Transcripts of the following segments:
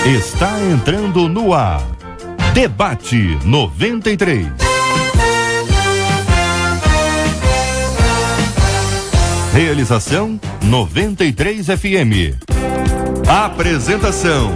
Está entrando no ar. Debate 93. Realização 93 FM. Apresentação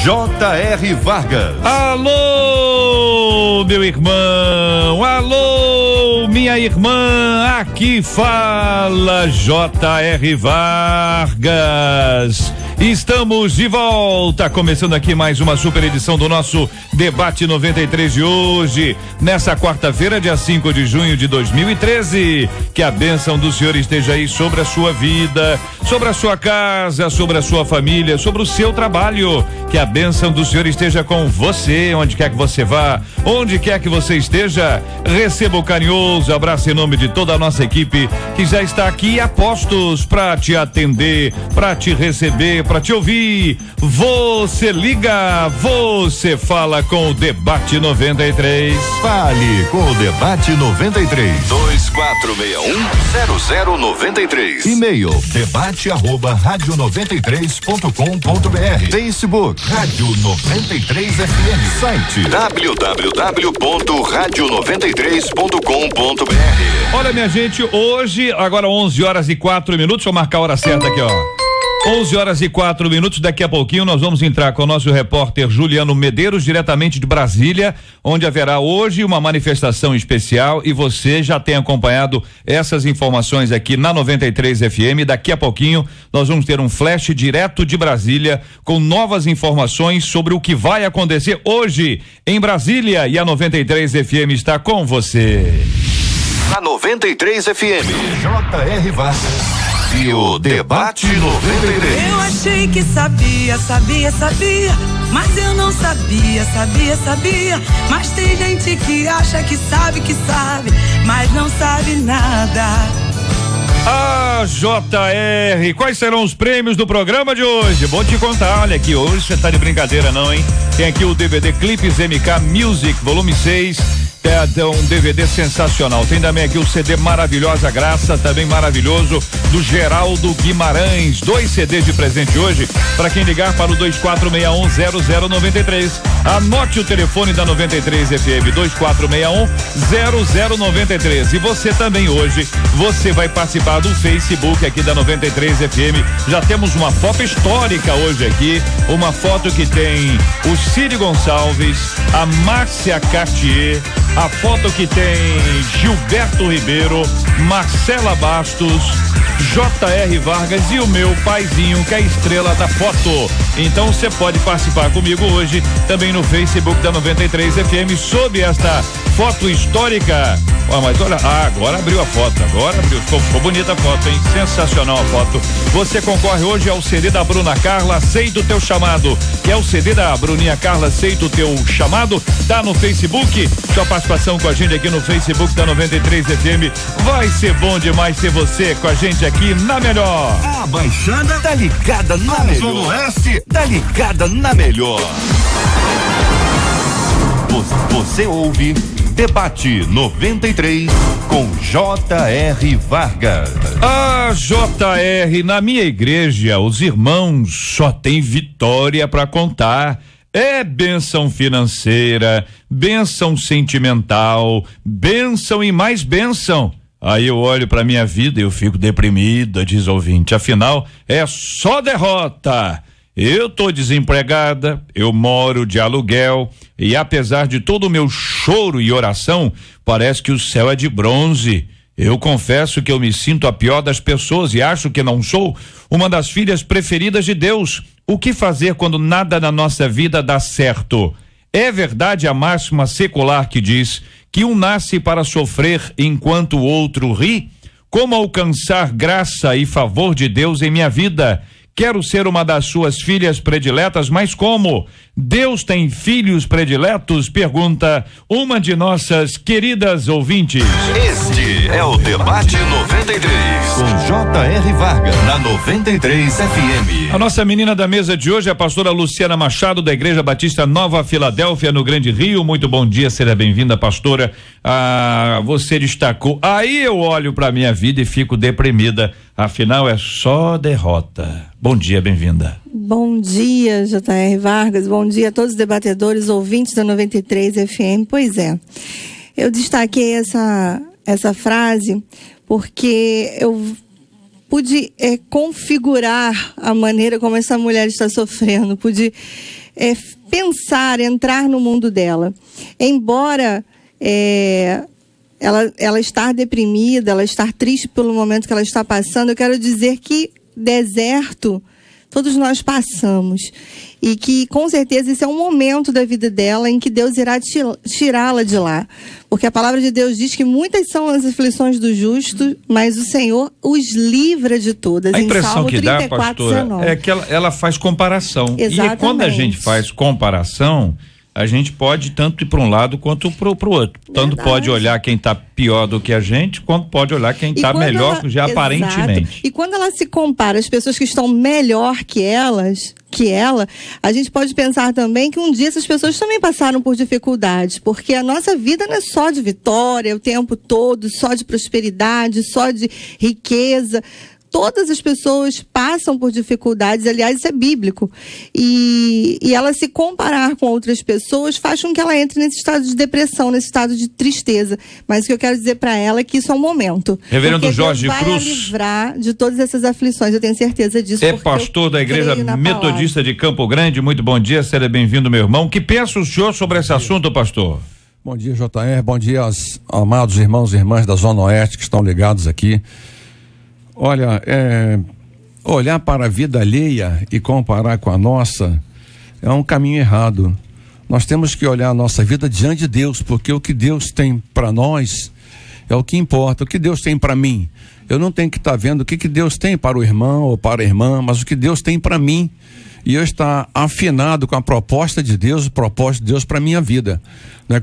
J.R. Vargas. Alô, meu irmão, alô, minha irmã, aqui fala J.R. Vargas. Estamos de volta, começando aqui mais uma super edição do nosso Debate 93 de hoje, nessa quarta-feira, dia 5 de junho de 2013. Que a bênção do Senhor esteja aí sobre a sua vida, sobre a sua casa, sobre a sua família, sobre o seu trabalho. Que a bênção do Senhor esteja com você, onde quer que você vá, onde quer que você esteja. Receba o carinhoso abraço em nome de toda a nossa equipe que já está aqui a postos para te atender, para te receber, para te ouvir. Você liga, você fala com o Debate 93. Fale com o Debate 93. 2461-0093. E-mail debate@radio93.com.br. Facebook Rádio 93 FM. Site www.radio93.com.br. Olha, minha gente, hoje, agora 11h04. Deixa eu marcar a hora certa aqui, ó. 11h04, daqui a pouquinho nós vamos entrar com o nosso repórter Juliano Medeiros, diretamente de Brasília, onde haverá hoje uma manifestação especial e você já tem acompanhado essas informações aqui na 93 FM. Daqui a pouquinho nós vamos ter um flash direto de Brasília com novas informações sobre o que vai acontecer hoje em Brasília, e a 93 FM está com você. Na 93 FM. J.R. Vargas e o Debate 93. Eu achei que sabia, mas eu não sabia. Mas tem gente que acha que sabe, mas não sabe nada. Ah, JR, quais serão os prêmios do programa de hoje? Vou te contar, olha aqui, hoje você tá de brincadeira não, hein? Tem aqui o DVD Clipes MK Music, volume 6. É um DVD sensacional. Tem também aqui o CD Maravilhosa Graça, também maravilhoso, do Geraldo Guimarães. 2 CDs de presente hoje para quem ligar para o 2461-0093. Anote o telefone da 93 FM, 2461-0093. E você também hoje, você vai participar do Facebook aqui da 93 FM. Já temos uma foto histórica hoje aqui, uma foto que tem o Cid Gonçalves, a Márcia Cartier, a foto que tem Gilberto Ribeiro, Marcela Bastos, J.R. Vargas e o meu paizinho, que é a estrela da foto. Então você pode participar comigo hoje também no Facebook da 93 FM sob esta foto histórica. Mas olha, agora abriu a foto, ficou bonita a foto, hein? Sensacional a foto. Você concorre hoje ao CD da Bruna Carla, Aceita o Teu Chamado, que é o CD da Bruninha Carla, Aceita o Teu Chamado, tá no Facebook. Sua participação com a gente aqui no Facebook da 93 FM. Vai ser bom demais ter você com a gente aqui na melhor. A Baixada tá ligada na melhor. O Oeste tá ligada na melhor. Você ouve Debate 93 com J.R. Vargas. Ah, J.R., na minha igreja os irmãos só tem vitória para contar. É bênção financeira, bênção sentimental, bênção e mais bênção. Aí eu olho pra minha vida e eu fico deprimida, diz ouvinte. Afinal, é só derrota. Eu tô desempregada, eu moro de aluguel e apesar de todo o meu choro e oração, parece que o céu é de bronze. Eu confesso que eu me sinto a pior das pessoas e acho que não sou uma das filhas preferidas de Deus. O que fazer quando nada na nossa vida dá certo? É verdade a máxima secular que diz que um nasce para sofrer enquanto o outro ri? Como alcançar graça e favor de Deus em minha vida? Quero ser uma das suas filhas prediletas, mas como? Deus tem filhos prediletos? Pergunta uma de nossas queridas ouvintes. Este é o Debate 93. Com J.R. Vargas, na 93 FM. A nossa menina da mesa de hoje é a pastora Luciana Machado, da Igreja Batista Nova Filadélfia, no Grande Rio. Muito bom dia, seja bem-vinda, pastora. Você destacou. Aí eu olho pra minha vida e fico deprimida. Afinal, é só derrota. Bom dia, bem-vinda. Bom dia, J.R. Vargas, bom dia a todos os debatedores, ouvintes da 93 FM. Pois é, eu destaquei essa frase porque eu pude configurar a maneira como essa mulher está sofrendo, pude pensar, entrar no mundo dela. Embora ela estar deprimida, ela estar triste pelo momento que ela está passando, eu quero dizer que deserto todos nós passamos, e que com certeza esse é um momento da vida dela em que Deus irá tirá-la de lá, porque a palavra de Deus diz que muitas são as aflições do justo, mas o Senhor os livra de todas. A impressão Salmo que 34, dá, pastora, 19. é que ela faz comparação. Exatamente. E quando a gente faz comparação, a gente pode tanto ir para um lado quanto para o outro. Tanto pode olhar quem está pior do que a gente, quanto pode olhar quem está melhor já aparentemente. E quando ela se compara às pessoas que estão melhor que ela, a gente pode pensar também que um dia essas pessoas também passaram por dificuldades, porque a nossa vida não é só de vitória o tempo todo, só de prosperidade, só de riqueza. Todas as pessoas passam por dificuldades, aliás, isso é bíblico. E ela se comparar com outras pessoas faz com que ela entre nesse estado de depressão, nesse estado de tristeza. Mas o que eu quero dizer para ela é que isso é um momento. Reverendo Jorge Deus Cruz vai livrar de todas essas aflições, eu tenho certeza disso. É pastor da Igreja Metodista de Campo Grande. Muito bom dia, seja bem-vindo, meu irmão. Que pensa o senhor sobre esse assunto, pastor? Bom dia, JR. Bom dia aos amados irmãos e irmãs da Zona Oeste que estão ligados aqui. Olha, olhar para a vida alheia e comparar com a nossa é um caminho errado. Nós temos que olhar a nossa vida diante de Deus, porque o que Deus tem para nós é o que importa. O que Deus tem para mim, eu não tenho que estar vendo o que Deus tem para o irmão ou para a irmã, mas o que Deus tem para mim. E eu estar afinado com a proposta de Deus, o propósito de Deus para a minha vida.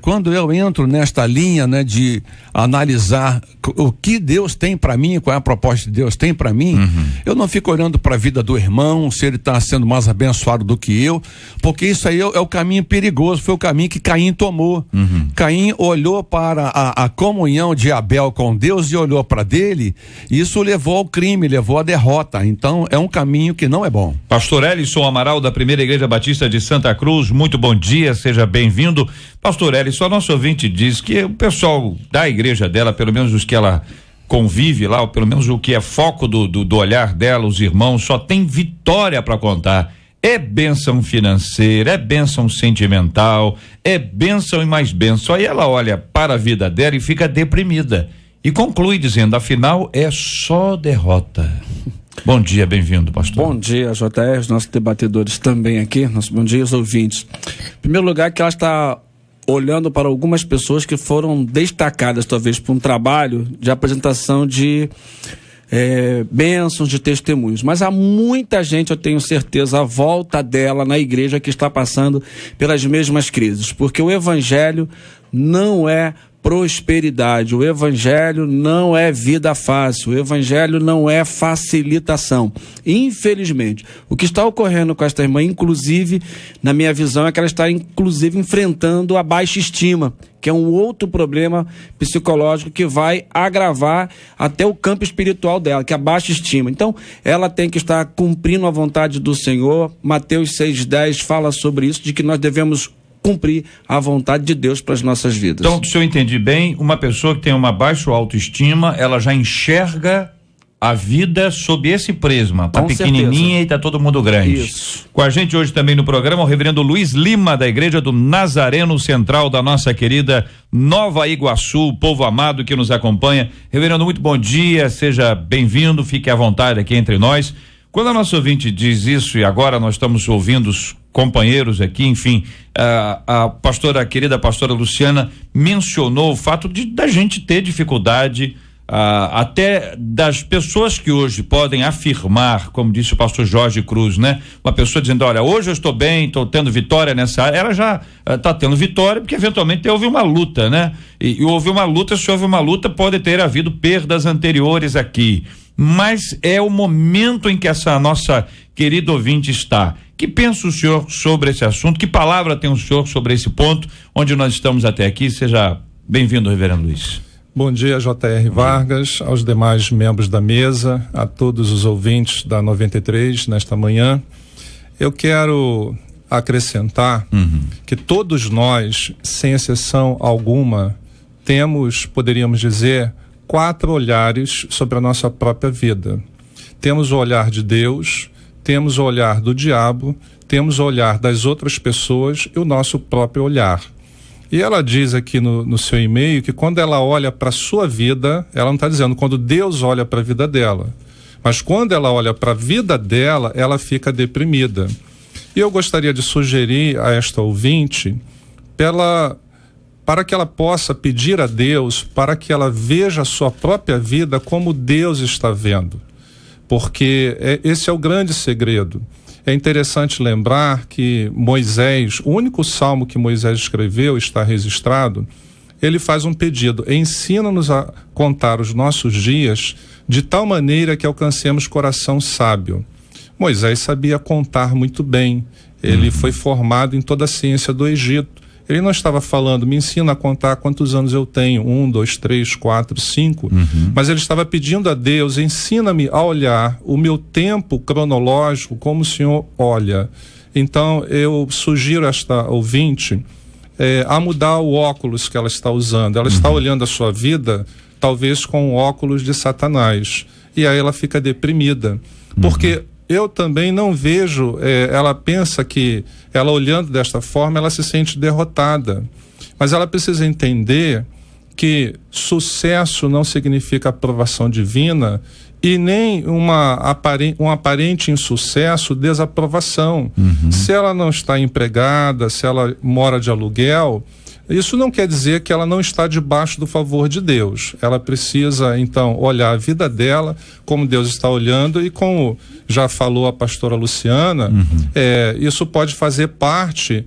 Quando eu entro nesta linha, de analisar o que Deus tem para mim, qual é a proposta de Deus tem para mim, eu não fico olhando para a vida do irmão, se ele está sendo mais abençoado do que eu, porque isso aí é o caminho perigoso, foi o caminho que Caim tomou. Caim olhou para a comunhão de Abel com Deus e olhou para dele, e isso levou ao crime, levou à derrota. Então é um caminho que não é bom. Pastor Elison Amaral, da Primeira Igreja Batista de Santa Cruz, muito bom dia, seja bem-vindo. Pastor Elison, nosso ouvinte diz que o pessoal da igreja dela, pelo menos os que ela convive lá, ou pelo menos o que é foco do olhar dela, os irmãos, só tem vitória para contar. É bênção financeira, é bênção sentimental, é bênção e mais bênção. Aí ela olha para a vida dela e fica deprimida. E conclui dizendo, afinal, é só derrota. Bom dia, bem-vindo, pastor. Bom dia, JR, os nossos debatedores também aqui, bom dia aos ouvintes. Em primeiro lugar, que ela está olhando para algumas pessoas que foram destacadas, talvez, por um trabalho de apresentação de bênçãos, de testemunhos. Mas há muita gente, eu tenho certeza, à volta dela na igreja que está passando pelas mesmas crises, porque o evangelho não é prosperidade, o evangelho não é vida fácil, o evangelho não é facilitação. Infelizmente, o que está ocorrendo com esta irmã, inclusive, na minha visão, é que ela está inclusive enfrentando a baixa estima, que é um outro problema psicológico que vai agravar até o campo espiritual dela, que é a baixa estima. Então, ela tem que estar cumprindo a vontade do Senhor. Mateus 6,10 fala sobre isso, de que nós devemos cumprir a vontade de Deus para as nossas vidas. Então, se eu entendi bem, uma pessoa que tem uma baixa autoestima, ela já enxerga a vida sob esse prisma, tá pequenininha e tá todo mundo grande. Isso. Com a gente hoje também no programa o reverendo Luiz Lima, da Igreja do Nazareno Central da nossa querida Nova Iguaçu, povo amado que nos acompanha. Reverendo, muito bom dia, seja bem-vindo, fique à vontade aqui entre nós. Quando a nossa ouvinte diz isso, e agora nós estamos ouvindo os companheiros aqui, enfim, a querida pastora Luciana mencionou o fato da gente ter dificuldade, até das pessoas que hoje podem afirmar, como disse o pastor Jorge Cruz, né? Uma pessoa dizendo, olha, hoje eu estou bem, estou tendo vitória nessa área, ela já está tendo vitória, porque eventualmente houve uma luta, né? E houve uma luta, se houve uma luta, pode ter havido perdas anteriores aqui. Mas é o momento em que essa nossa querida ouvinte está. Que pensa o senhor sobre esse assunto? Que palavra tem o senhor sobre esse ponto, onde nós estamos até aqui? Seja bem-vindo, reverendo Luiz. Bom dia, J.R. Vargas, aos demais membros da mesa, a todos os ouvintes da 93 nesta manhã. Eu quero acrescentar que todos nós, sem exceção alguma, temos, poderíamos dizer, 4 olhares sobre a nossa própria vida. Temos o olhar de Deus, temos o olhar do diabo, temos o olhar das outras pessoas e o nosso próprio olhar. E ela diz aqui no seu e-mail que quando ela olha para a sua vida, ela não está dizendo quando Deus olha para a vida dela, mas quando ela olha para a vida dela, ela fica deprimida. E eu gostaria de sugerir a esta ouvinte, para que ela possa pedir a Deus, para que ela veja a sua própria vida como Deus está vendo. Porque esse é o grande segredo. É interessante lembrar que Moisés, o único salmo que Moisés escreveu, está registrado, ele faz um pedido: ensina-nos a contar os nossos dias de tal maneira que alcancemos coração sábio. Moisés sabia contar muito bem, ele foi formado em toda a ciência do Egito. Ele não estava falando, me ensina a contar quantos anos eu tenho, 1, 2, 3, 4, 5, mas ele estava pedindo a Deus, ensina-me a olhar o meu tempo cronológico como o Senhor olha. Então eu sugiro a esta ouvinte a mudar o óculos que ela está usando. Ela está olhando a sua vida talvez com o óculos de Satanás, e aí ela fica deprimida, porque eu também não vejo, ela pensa que ela olhando desta forma, ela se sente derrotada. Mas ela precisa entender que sucesso não significa aprovação divina e nem um aparente insucesso, desaprovação. Se ela não está empregada, se ela mora de aluguel, isso não quer dizer que ela não está debaixo do favor de Deus. Ela precisa, então, olhar a vida dela como Deus está olhando, e como já falou a pastora Luciana, isso pode fazer parte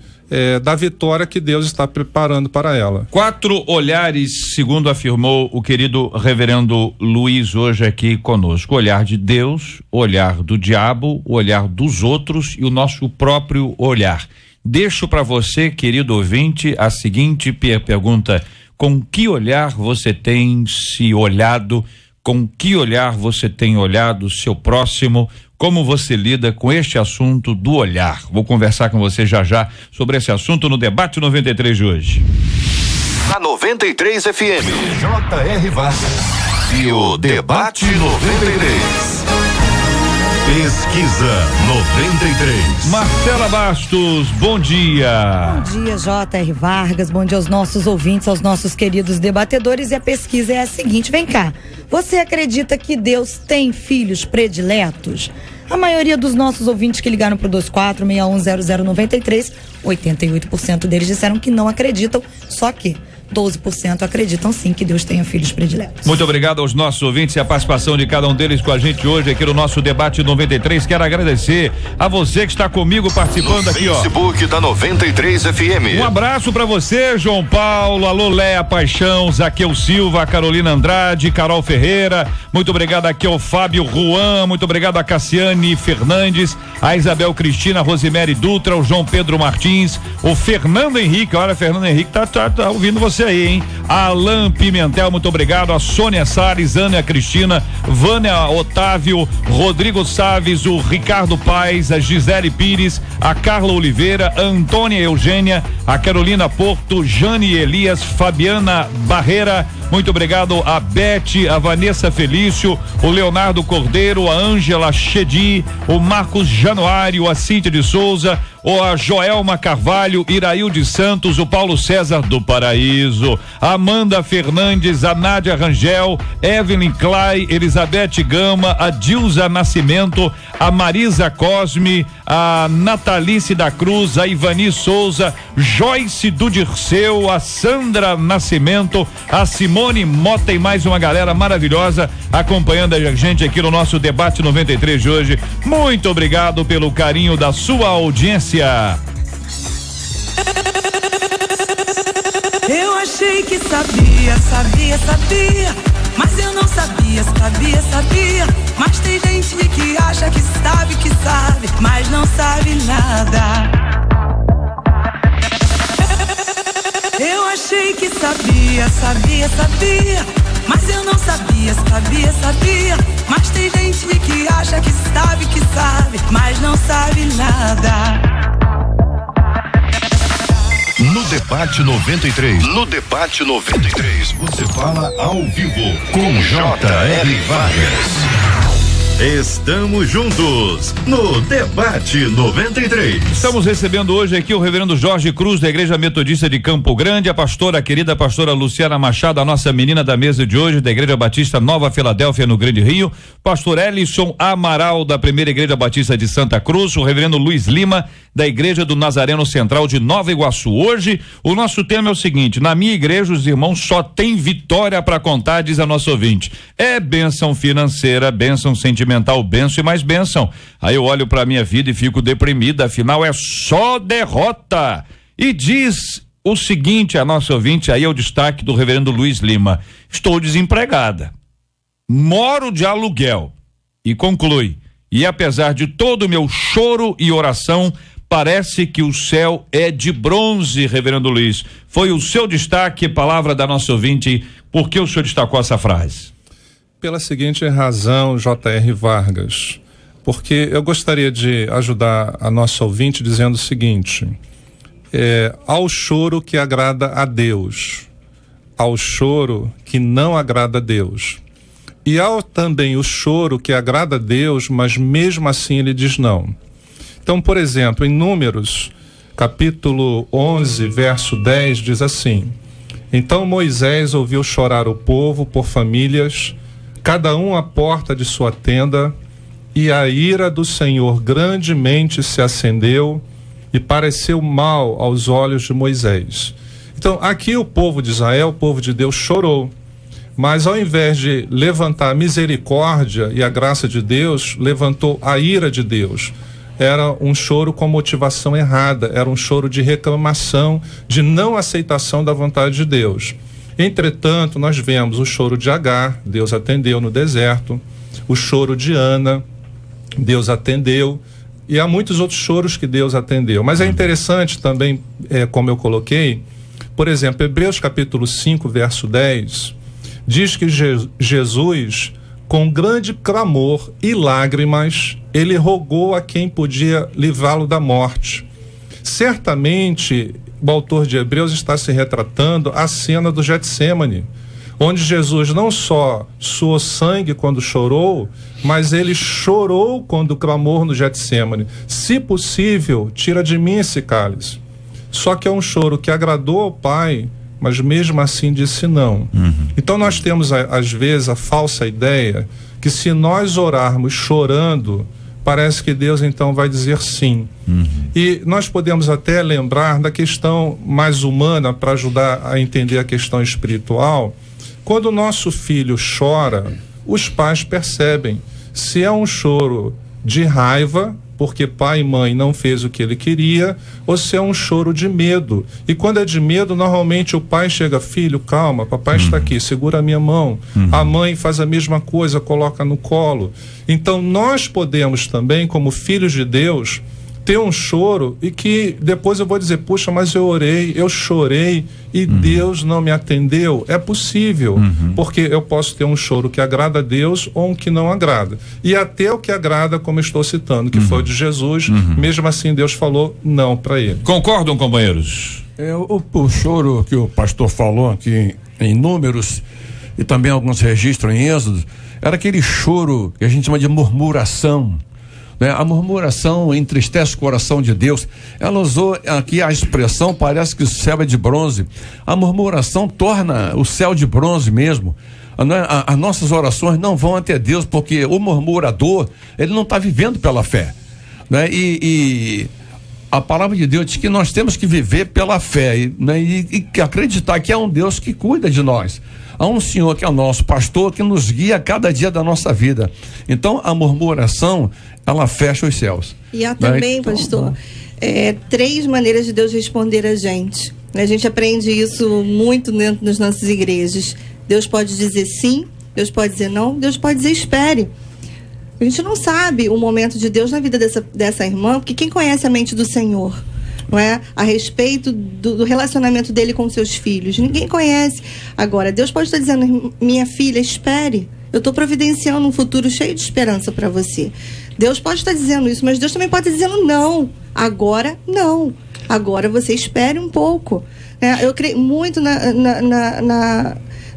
da vitória que Deus está preparando para ela. 4 olhares, segundo afirmou o querido reverendo Luiz hoje aqui conosco: o olhar de Deus, o olhar do diabo, o olhar dos outros e o nosso próprio olhar. Deixo para você, querido ouvinte, a seguinte pergunta: com que olhar você tem se olhado? Com que olhar você tem olhado o seu próximo? Como você lida com este assunto do olhar? Vou conversar com você já sobre esse assunto no Debate 93 de hoje. Na 93 FM, J.R. Vargas e o Debate 93. Pesquisa 93. Marcela Bastos, bom dia. Bom dia, J.R. Vargas, bom dia aos nossos ouvintes, aos nossos queridos debatedores. E a pesquisa é a seguinte: vem cá, você acredita que Deus tem filhos prediletos? A maioria dos nossos ouvintes que ligaram pro 24610093, 88% deles disseram que não acreditam, só que 12% acreditam sim que Deus tenha filhos prediletos. Muito obrigado aos nossos ouvintes e a participação de cada um deles com a gente hoje aqui no nosso Debate 93. Quero agradecer a você que está comigo participando no aqui, Facebook da 93 FM. Um abraço pra você, João Paulo, alô Léa Paixão, Zaqueu Silva, Carolina Andrade, Carol Ferreira, muito obrigado aqui ao Fábio Juan, muito obrigado a Cassiane Fernandes, a Isabel Cristina, a Rosemary Dutra, o João Pedro Martins, o Fernando Henrique, olha, Fernando Henrique tá ouvindo você aí, hein? Alan Pimentel, muito obrigado. A Sônia Salles, Ana Cristina, Vânia Otávio, Rodrigo Saves, o Ricardo Paes, a Gisele Pires, a Carla Oliveira, a Antônia Eugênia, a Carolina Porto, Jane Elias, Fabiana Barreira, muito obrigado a Beth, a Vanessa Felício, o Leonardo Cordeiro, a Ângela Chedi, o Marcos Januário, a Cíntia de Souza, ou a Joelma Carvalho, Irailde Santos, o Paulo César do Paraíso, a Amanda Fernandes, a Nádia Rangel, Evelyn Clay, Elizabeth Gama, a Dilza Nascimento, a Marisa Cosme, a Natalice da Cruz, a Ivani Souza, Joyce do Dirceu, a Sandra Nascimento, a Simone Mota e mais uma galera maravilhosa acompanhando a gente aqui no nosso Debate 93 de hoje. Muito obrigado pelo carinho da sua audiência. Eu achei que sabia, mas eu não sabia, mas tem gente que acha que sabe, mas não sabe nada. Eu achei que sabia, mas eu não sabia, sabia. Mas tem gente que acha que sabe, mas não sabe nada. No Debate 93. No Debate 93. Você fala ao vivo com J.R. Vargas. Estamos juntos no Debate 93. Estamos recebendo hoje aqui o reverendo Jorge Cruz, da Igreja Metodista de Campo Grande, a querida pastora Luciana Machado, a nossa menina da mesa de hoje, da Igreja Batista Nova Filadélfia, no Grande Rio, pastor Ellison Amaral, da Primeira Igreja Batista de Santa Cruz, o reverendo Luiz Lima, da Igreja do Nazareno Central de Nova Iguaçu. Hoje, o nosso tema é o seguinte: na minha igreja, os irmãos só tem vitória para contar, diz a nossa ouvinte. É bênção financeira, bênção sentimental, bênção e mais bênção. Aí eu olho para minha vida e fico deprimida, afinal é só derrota. E diz o seguinte a nossa ouvinte, aí é o destaque do reverendo Luiz Lima: estou desempregada, moro de aluguel. E conclui: e apesar de todo o meu choro e oração, parece que o céu é de bronze, reverendo Luiz. Foi o seu destaque, palavra da nossa ouvinte. Por que o senhor destacou essa frase? Pela seguinte razão, J.R. Vargas, porque eu gostaria de ajudar a nossa ouvinte dizendo o seguinte: ao choro que agrada a Deus, ao choro que não agrada a Deus, e ao também o choro que agrada a Deus, mas mesmo assim ele diz não. Então, por exemplo, em Números, capítulo 11, verso 10, diz assim: então Moisés ouviu chorar o povo por famílias, cada um à porta de sua tenda, e a ira do Senhor grandemente se acendeu e pareceu mal aos olhos de Moisés. Então, aqui o povo de Israel, o povo de Deus, chorou, mas ao invés de levantar a misericórdia e a graça de Deus, levantou a ira de Deus. Era um choro com motivação errada, era um choro de reclamação, de não aceitação da vontade de Deus. Entretanto, nós vemos o choro de Agar, Deus atendeu no deserto, o choro de Ana, Deus atendeu, e há muitos outros choros que Deus atendeu. Mas é interessante também, como eu coloquei, por exemplo, Hebreus capítulo 5, verso 10, diz que Jesus, com grande clamor e lágrimas, ele rogou a quem podia livrá-lo da morte. Certamente, o autor de Hebreus está se retratando a cena do Getsêmani, onde Jesus não só suou sangue quando chorou, mas ele chorou quando clamou no Getsêmani: se possível, tira de mim esse cálice. Só que é um choro que agradou ao Pai, mas mesmo assim disse não. Então nós temos às vezes a falsa ideia que se nós orarmos chorando, parece que Deus então vai dizer sim. E nós podemos até lembrar da questão mais humana para ajudar a entender a questão espiritual. Quando o nosso filho chora, os pais percebem se é um choro de raiva, porque pai e mãe não fez o que ele queria, ou se é um choro de medo. E quando é de medo, normalmente o pai chega: filho, calma, papai está aqui, segura a minha mão. A mãe faz a mesma coisa, coloca no colo. Então nós podemos também, como filhos de Deus, ter um choro e que depois eu vou dizer: puxa, mas eu orei, eu chorei e Deus não me atendeu. É possível, porque eu posso ter um choro que agrada a Deus ou um que não agrada. E até o que agrada, como eu estou citando, que foi o de Jesus, mesmo assim Deus falou não para ele. Concordam, companheiros? O choro que o pastor falou aqui em Números e também alguns registros em Êxodo, era aquele choro que a gente chama de murmuração. A murmuração entristece o coração de Deus. Ela usou aqui a expressão: parece que o céu é de bronze. A murmuração torna o céu de bronze mesmo. As nossas orações não vão até Deus, porque o murmurador, ele não está vivendo pela fé, né? E a palavra de Deus diz que nós temos que viver pela fé, né? E acreditar que é um Deus que cuida de nós. Há um Senhor que é o nosso pastor, que nos guia a cada dia da nossa vida. Então a murmuração, ela fecha os céus. E há também, então, pastor, 3 maneiras de Deus responder a gente. A gente aprende isso muito dentro das nossas igrejas. Deus pode dizer sim, Deus pode dizer não, Deus pode dizer espere. A gente não sabe o momento de Deus na vida dessa irmã, porque quem conhece a mente do Senhor? não é? A respeito do relacionamento dele com seus filhos. Ninguém conhece. Agora, Deus pode estar dizendo, minha filha, espere. Eu estou providenciando um futuro cheio de esperança para você. Deus pode estar dizendo isso, mas Deus também pode estar dizendo não. Agora, não. Agora você espere um pouco. Eu creio muito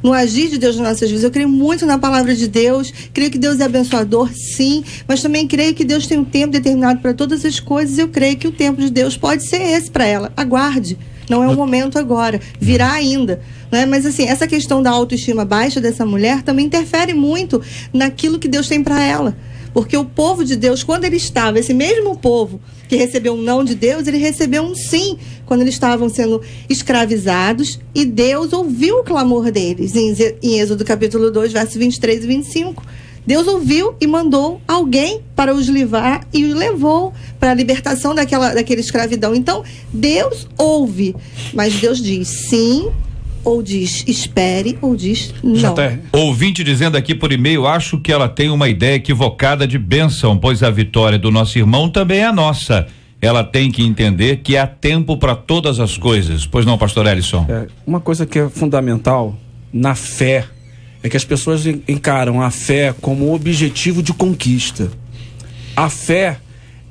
no agir de Deus nas nossas vidas. Eu creio muito na palavra de Deus. Creio que Deus é abençoador, sim. Mas também creio que Deus tem um tempo determinado para todas as coisas. Eu creio que o tempo de Deus pode ser esse para ela. Aguarde. Não é o momento agora. Virá ainda. Mas assim, essa questão da autoestima baixa dessa mulher também interfere muito naquilo que Deus tem para ela. Porque o povo de Deus, quando ele estava, esse mesmo povo que recebeu um não de Deus, ele recebeu um sim quando eles estavam sendo escravizados, e Deus ouviu o clamor deles. Em Êxodo capítulo 2, versos 23 e 25. Deus ouviu e mandou alguém para os livrar e os levou para a libertação daquela escravidão. Então, Deus ouve, mas Deus diz sim, ou diz espere, ou diz não. Ouvinte dizendo aqui por e-mail, acho que ela tem uma ideia equivocada de bênção, pois a vitória do nosso irmão também é a nossa. Ela tem que entender que há tempo para todas as coisas. Pois não, pastor Ellison? Uma coisa que é fundamental na fé é que as pessoas encaram a fé como objetivo de conquista. A fé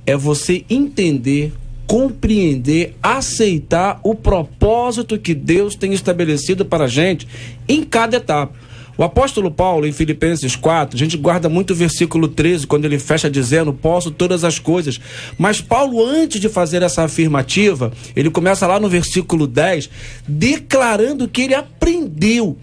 é você entender, compreender, aceitar o propósito que Deus tem estabelecido para a gente em cada etapa. O apóstolo Paulo, em Filipenses 4, a gente guarda muito o versículo 13, quando ele fecha dizendo, posso todas as coisas. Mas Paulo, antes de fazer essa afirmativa, ele começa lá no versículo 10, declarando que ele aprendeu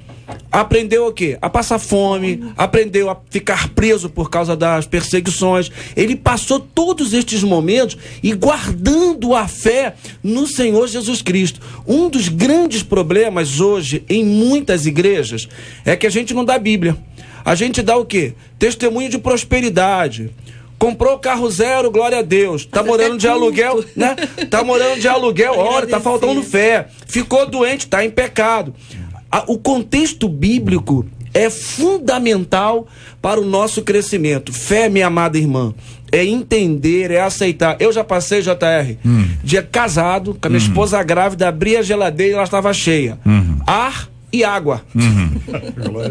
o quê? A passar fome, aprendeu a ficar preso por causa das perseguições. Ele passou todos estes momentos e guardando a fé no Senhor Jesus Cristo. Um dos grandes problemas hoje em muitas igrejas é que a gente não dá Bíblia. A gente dá o quê? Testemunho de prosperidade. Comprou carro zero, glória a Deus. Tá morando de aluguel, né? Tá morando de aluguel, olha, tá faltando fé. Ficou doente, tá em pecado. O contexto bíblico é fundamental para o nosso crescimento. Fé, minha amada irmã, é entender, é aceitar. Eu já passei, JR, dia casado, com a minha esposa grávida, abri a geladeira e ela estava cheia. Ar e água.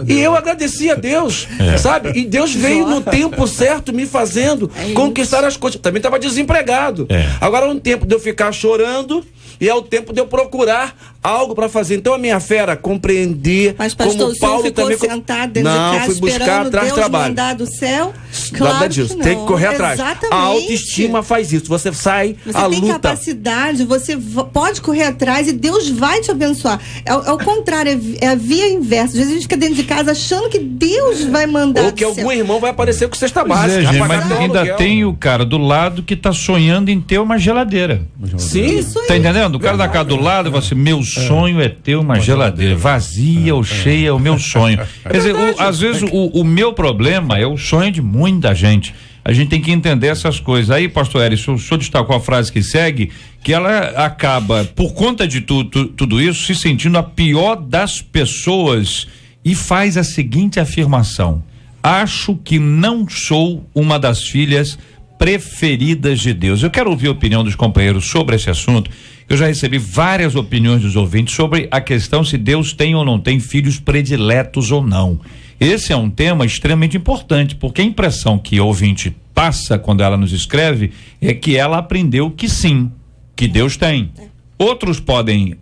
E eu agradeci a Deus, sabe? E Deus veio no tempo certo me fazendo conquistar as coisas. Também estava desempregado. Agora é um tempo de eu ficar chorando e é o tempo de eu procurar algo para fazer. Então a minha fé era compreender. Mas pastor, como Paulo ficou também sentado dentro de casa fui buscar esperando atrás Deus trabalho. mandar do céu? Nada Claro disso. que não. Tem que correr atrás. Exatamente. A autoestima faz isso. Você sai Você a tem luta. capacidade, você pode correr atrás e Deus vai te abençoar. É o contrário, é a via inversa. Às vezes a gente fica dentro de casa achando que Deus vai mandar. Ou que algum irmão vai aparecer com cesta básica. Gente, mas ainda tem o cara do lado que tá sonhando em ter uma geladeira. Sim. Isso aí. Tá entendendo? O cara da casa do lado fala assim, meu sonho é ter uma geladeira vazia ou cheia, é o meu sonho. Quer dizer, às vezes o meu problema é o sonho de muita gente. A gente tem que entender essas coisas. Aí, pastor Ellison, o senhor destacou a frase que segue, que ela acaba, por conta de tudo isso, se sentindo a pior das pessoas e faz a seguinte afirmação: acho que não sou uma das filhas preferidas de Deus. Eu quero ouvir a opinião dos companheiros sobre esse assunto. Eu já recebi várias opiniões dos ouvintes sobre a questão se Deus tem ou não tem filhos prediletos ou não. Esse é um tema extremamente importante, porque a impressão que o ouvinte passa quando ela nos escreve é que ela aprendeu que sim, que Deus tem. Outros podem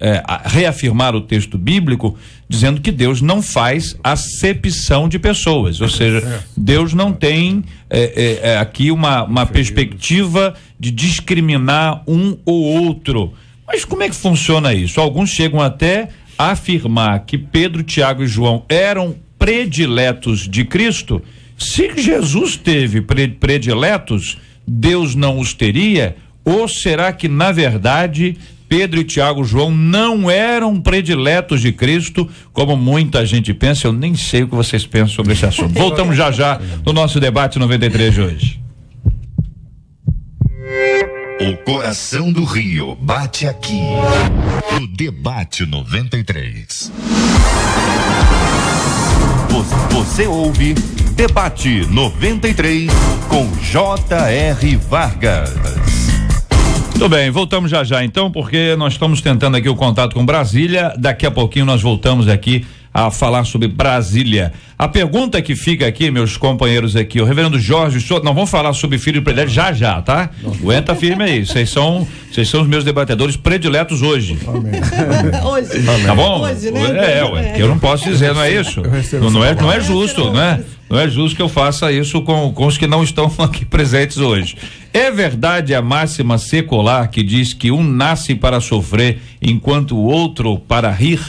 reafirmar o texto bíblico dizendo que Deus não faz acepção de pessoas, ou seja, Deus não tem aqui uma perspectiva de discriminar um ou outro. Mas como é que funciona isso? Alguns chegam até a afirmar que Pedro, Tiago e João eram prediletos de Cristo. Se Jesus teve prediletos, Deus não os teria? Ou será que, na verdade, Pedro e Tiago e João não eram prediletos de Cristo, como muita gente pensa? Eu nem sei o que vocês pensam sobre esse assunto. Voltamos já no nosso debate 93 de hoje. O coração do Rio bate aqui no Debate 93. Você ouve Debate 93 com J.R. Vargas. Tudo bem, voltamos já então, porque nós estamos tentando aqui o contato com Brasília. Daqui a pouquinho nós voltamos aqui a falar sobre Brasília. A pergunta que fica aqui, meus companheiros aqui, o reverendo Jorge Souto, nós vamos falar sobre filho predileto já, tá? Aguenta firme aí, vocês são os meus debatedores prediletos hoje. Hoje. Tá bom? Hoje, né? Eu não posso dizer, não é isso? Não é justo, né? Não é justo que eu faça isso com os que não estão aqui presentes hoje. É verdade a máxima secular que diz que um nasce para sofrer enquanto o outro para rir?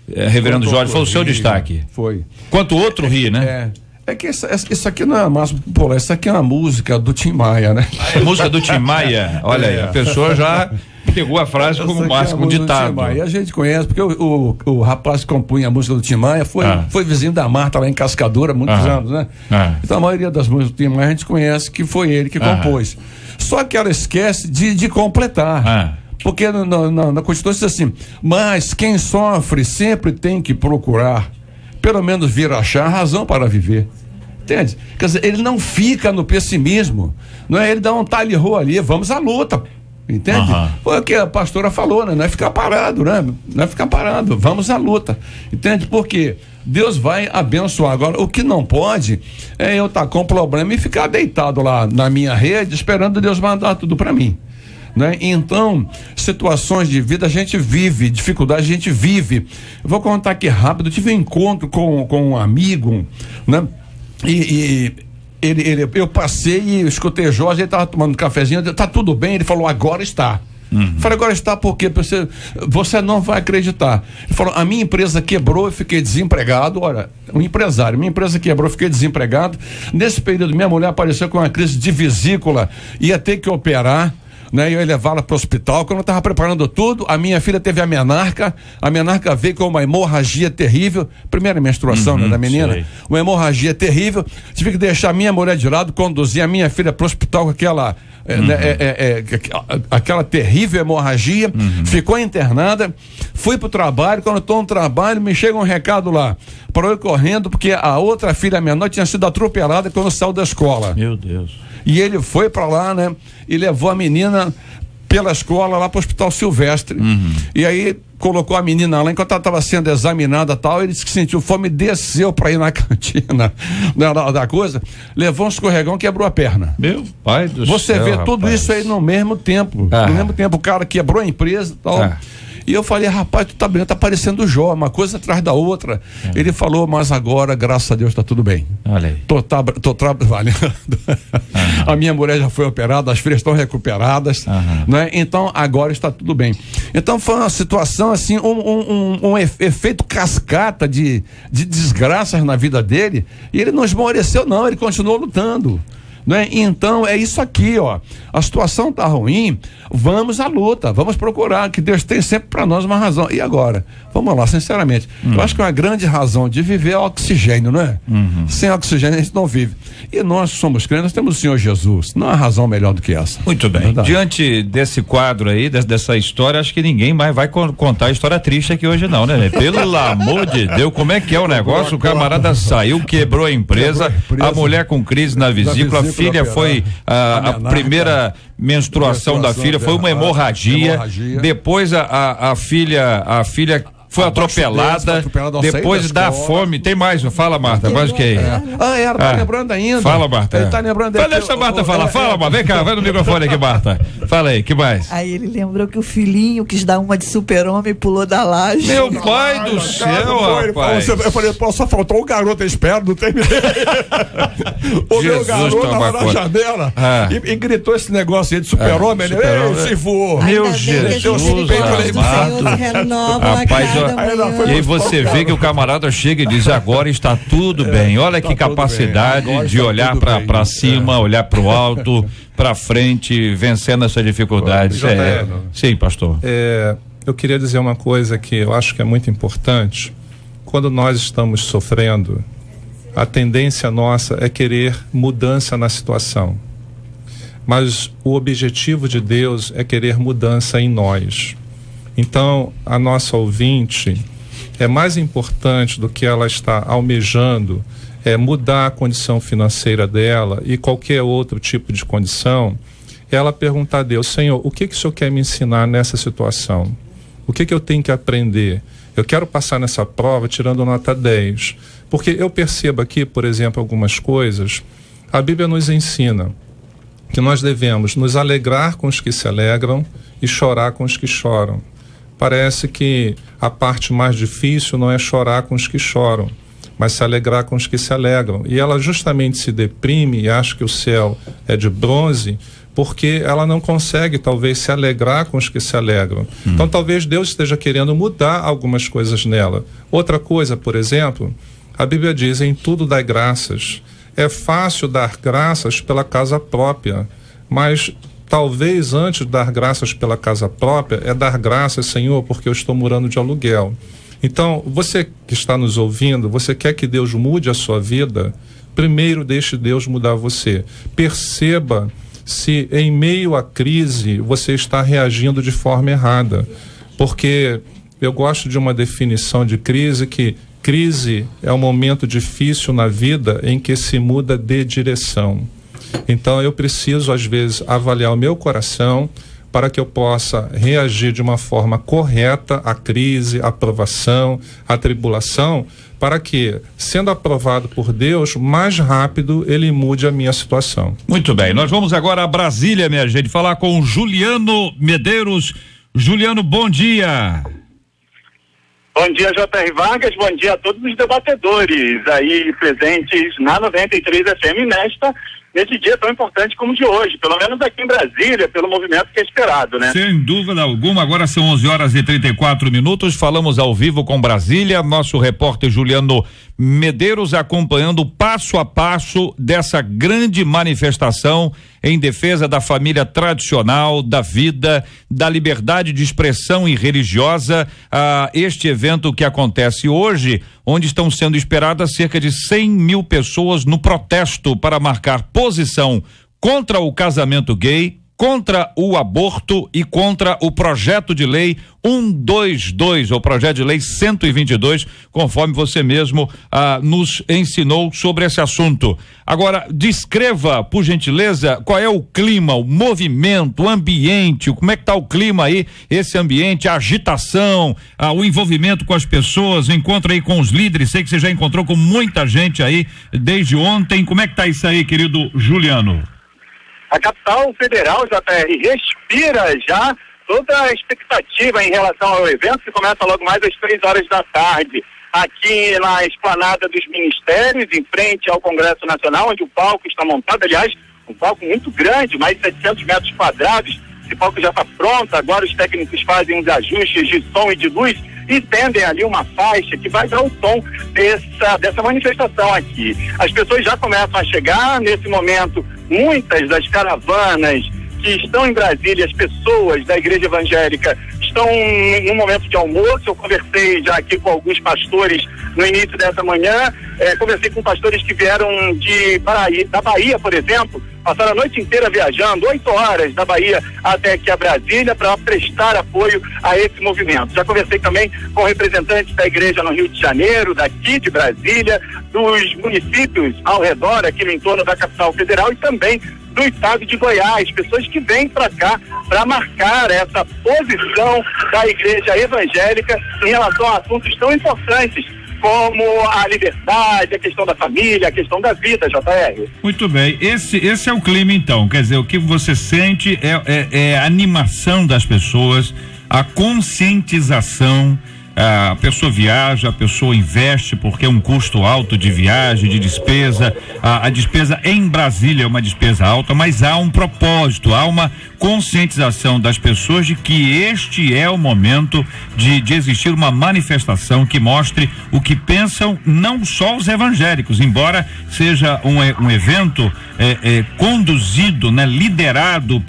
Reverendo Jorge, foi o seu destaque. Foi. Enquanto o outro ri, né? É que isso aqui não é a máxima popular, isso aqui é uma música do Tim Maia, né? É música do Tim Maia? Olha aí, a pessoa já pegou a frase como máximo ditado. E a gente conhece, porque o rapaz que compunha a música do Tim Maia foi vizinho da Marta lá em Cascadura há muitos anos, né? Então a maioria das músicas do Tim Maia a gente conhece que foi ele que compôs. Só que ela esquece de completar. Porque na Constituição diz assim, mas quem sofre sempre tem que procurar, pelo menos vir achar razão para viver. Entende? Quer dizer, ele não fica no pessimismo, não é? Ele dá um talho ali, vamos à luta. Entende? Foi o que a pastora falou, né? Não é ficar parado, né? Não é ficar parado, vamos à luta. Entende? Porque Deus vai abençoar. Agora, o que não pode é eu estar com problema e ficar deitado lá na minha rede esperando Deus mandar tudo para mim. Né? Então, situações de vida a gente vive, dificuldade a gente vive. Eu vou contar aqui rápido. Eu tive um encontro com um amigo, né? Eu passei e escutei Jorge, ele estava tomando um cafezinho, tá tudo bem? Ele falou, agora está. Falei, agora está porque você não vai acreditar. Ele falou, a minha empresa quebrou, eu fiquei desempregado. Olha, um empresário, minha empresa quebrou, eu fiquei desempregado. Nesse período, minha mulher apareceu com uma crise de vesícula, ia ter que operar. Né, eu ia levá-la para o hospital. Quando eu estava preparando tudo, a minha filha teve a menarca veio com uma hemorragia terrível, primeira menstruação, né, da menina, sei. Uma hemorragia terrível, tive que deixar a minha mulher de lado, conduzir a minha filha para o hospital com aquela aquela terrível hemorragia, ficou internada, fui pro trabalho. Quando eu estou no trabalho, me chega um recado lá para eu ir correndo, porque a outra filha menor tinha sido atropelada quando saiu da escola. Meu Deus. E ele foi para lá, né? E levou a menina pela escola lá para o Hospital Silvestre. E aí colocou a menina lá, enquanto ela estava sendo examinada e tal, ele disse que sentiu fome, desceu para ir na cantina da coisa, levou um escorregão, quebrou a perna. Meu pai do céu. Você vê tudo isso aí no mesmo tempo. No mesmo tempo, o cara quebrou a empresa e tal. E eu falei, rapaz, tu tá bem, tá parecendo Jó, uma coisa atrás da outra. Ele falou, mas agora, graças a Deus, tá tudo bem. Olha aí. Tô trabalhando. A minha mulher já foi operada, as filhas estão recuperadas, né? Então, agora está tudo bem. Então, foi uma situação, assim, um efeito cascata de desgraças na vida dele, e ele não esmoreceu, não, ele continuou lutando. Né? Então é isso aqui, ó. A situação tá ruim, vamos à luta, vamos procurar, que Deus tem sempre para nós uma razão. E agora? Vamos lá, sinceramente, eu acho que uma grande razão de viver é o oxigênio, não é? Sem oxigênio a gente não vive. E nós somos crentes, nós temos o Senhor Jesus, não há razão melhor do que essa. Muito bem. Diante desse quadro aí, dessa história, acho que ninguém mais vai contar a história triste aqui hoje não, né? Pelo amor de Deus, como é que é o negócio? O camarada saiu, quebrou a empresa, a mulher com crise na vesícula, a filha foi a primeira menstruação da filha, foi uma hemorragia. Depois a filha foi atropelada, depois da fome. Tem mais, fala, Marta, mais o que é? Ela tá lembrando ainda. Fala, Marta. Ele tá lembrando. Deixa a Marta falar. Fala, Marta, vem cá, vai no microfone aqui, Marta. Fala aí, que mais? Aí ele lembrou que o filhinho quis dar uma de super-homem e pulou da laje. Meu pai do céu, rapaz. Eu falei, só faltou o garoto, eu espero, não tem. O meu garoto tava na janela e gritou esse negócio aí de super-homem. Se voou. Meu Jesus, rapaz. E aí você vê que o camarada chega e diz, agora está tudo bem. Olha que capacidade de olhar para cima, olhar para o alto, para frente, vencendo essa dificuldade. Sim, pastor. Eu queria dizer uma coisa que eu acho que é muito importante. Quando nós estamos sofrendo, a tendência nossa é querer mudança na situação. Mas o objetivo de Deus é querer mudança em nós. Então, a nossa ouvinte, é mais importante do que ela está almejando mudar a condição financeira dela e qualquer outro tipo de condição, ela perguntar a Deus: Senhor, o que o Senhor quer me ensinar nessa situação? O que eu tenho que aprender? Eu quero passar nessa prova tirando nota 10. Porque eu percebo aqui, por exemplo, algumas coisas. A Bíblia nos ensina que nós devemos nos alegrar com os que se alegram e chorar com os que choram. Parece que a parte mais difícil não é chorar com os que choram, mas se alegrar com os que se alegram. E ela justamente se deprime e acha que o céu é de bronze, porque ela não consegue, talvez, se alegrar com os que se alegram. Então, talvez Deus esteja querendo mudar algumas coisas nela. Outra coisa, por exemplo, a Bíblia diz: em tudo dai graças. É fácil dar graças pela casa própria, mas talvez antes de dar graças pela casa própria, é dar graças, Senhor, porque eu estou morando de aluguel. Então, você que está nos ouvindo, você quer que Deus mude a sua vida? Primeiro, deixe Deus mudar você. Perceba se em meio à crise você está reagindo de forma errada. Porque eu gosto de uma definição de crise, que crise é um momento difícil na vida em que se muda de direção. Então eu preciso, às vezes, avaliar o meu coração para que eu possa reagir de uma forma correta à crise, à provação, à tribulação, para que, sendo aprovado por Deus, mais rápido Ele mude a minha situação. Muito bem, nós vamos agora a Brasília, minha gente, falar com o Juliano Medeiros. Juliano, bom dia. Bom dia, J.R. Vargas, bom dia a todos os debatedores aí presentes na 93 FM nesse dia tão importante como o de hoje, pelo menos aqui em Brasília, pelo movimento que é esperado, né? Sem dúvida alguma. Agora são 11h34, falamos ao vivo com Brasília, nosso repórter Juliano Medeiros acompanhando passo a passo dessa grande manifestação em defesa da família tradicional, da vida, da liberdade de expressão e religiosa, este evento que acontece hoje, onde estão sendo esperadas cerca de 100 mil pessoas no protesto para marcar posição contra o casamento gay, contra o aborto e contra o projeto de lei 122, ou projeto de lei 122, conforme você mesmo nos ensinou sobre esse assunto. Agora, descreva, por gentileza, qual é o clima, o movimento, o ambiente, como é que está o clima aí, esse ambiente, a agitação, o envolvimento com as pessoas, o encontro aí com os líderes, sei que você já encontrou com muita gente aí desde ontem, como é que está isso aí, querido Juliano? A capital federal, JR, respira já toda a expectativa em relação ao evento, que começa logo mais às 3 da tarde, aqui na esplanada dos ministérios, em frente ao Congresso Nacional, onde o palco está montado, aliás, um palco muito grande, mais de 700 metros quadrados. Esse palco já está pronto, agora os técnicos fazem os ajustes de som e de luz e tendem ali uma faixa que vai dar o tom dessa manifestação aqui. As pessoas já começam a chegar, nesse momento, muitas das caravanas que estão em Brasília, as pessoas da Igreja Evangélica estão em um momento de almoço. Eu conversei já aqui com alguns pastores no início dessa manhã, conversei com pastores que vieram da Bahia, por exemplo, passaram a noite inteira viajando, 8 horas da Bahia até aqui a Brasília para prestar apoio a esse movimento. Já conversei também com representantes da igreja no Rio de Janeiro, daqui de Brasília, dos municípios ao redor, aqui no entorno da capital federal, e também do estado de Goiás, pessoas que vêm para cá para marcar essa posição da igreja evangélica em relação a assuntos tão importantes como a liberdade, a questão da família, a questão da vida, JR. Muito bem, esse é o clima então, quer dizer, o que você sente é a animação das pessoas, a conscientização. A pessoa viaja, a pessoa investe porque é um custo alto de viagem, de despesa. A despesa em Brasília é uma despesa alta, mas há um propósito, há uma conscientização das pessoas de que este é o momento de existir uma manifestação que mostre o que pensam não só os evangélicos, embora seja um evento conduzido, né, liderado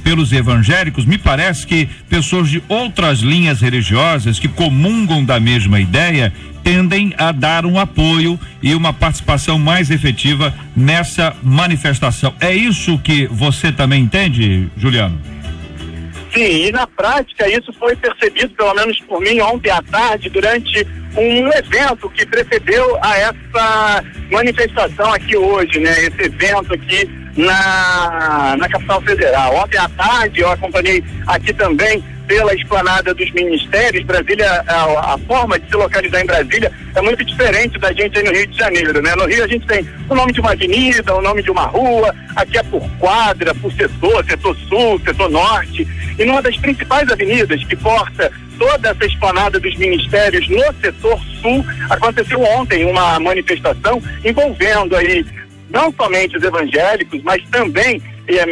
pelos evangélicos. Me parece que pessoas de outras linhas religiosas que comungam da mesma ideia tendem a dar um apoio e uma participação mais efetiva nessa manifestação. É isso que você também entende, Juliano? Sim, e na prática isso foi percebido, pelo menos por mim, ontem à tarde, durante um evento que precedeu a essa manifestação aqui hoje, né? Esse evento aqui na capital federal. Ontem à tarde eu acompanhei aqui também pela esplanada dos ministérios. Brasília, a forma de se localizar em Brasília é muito diferente da gente aí no Rio de Janeiro, né? No Rio a gente tem o nome de uma avenida, o nome de uma rua, aqui é por quadra, por setor sul, setor norte, e numa das principais avenidas que corta toda essa esplanada dos ministérios no setor sul, aconteceu ontem uma manifestação envolvendo aí não somente os evangélicos, mas também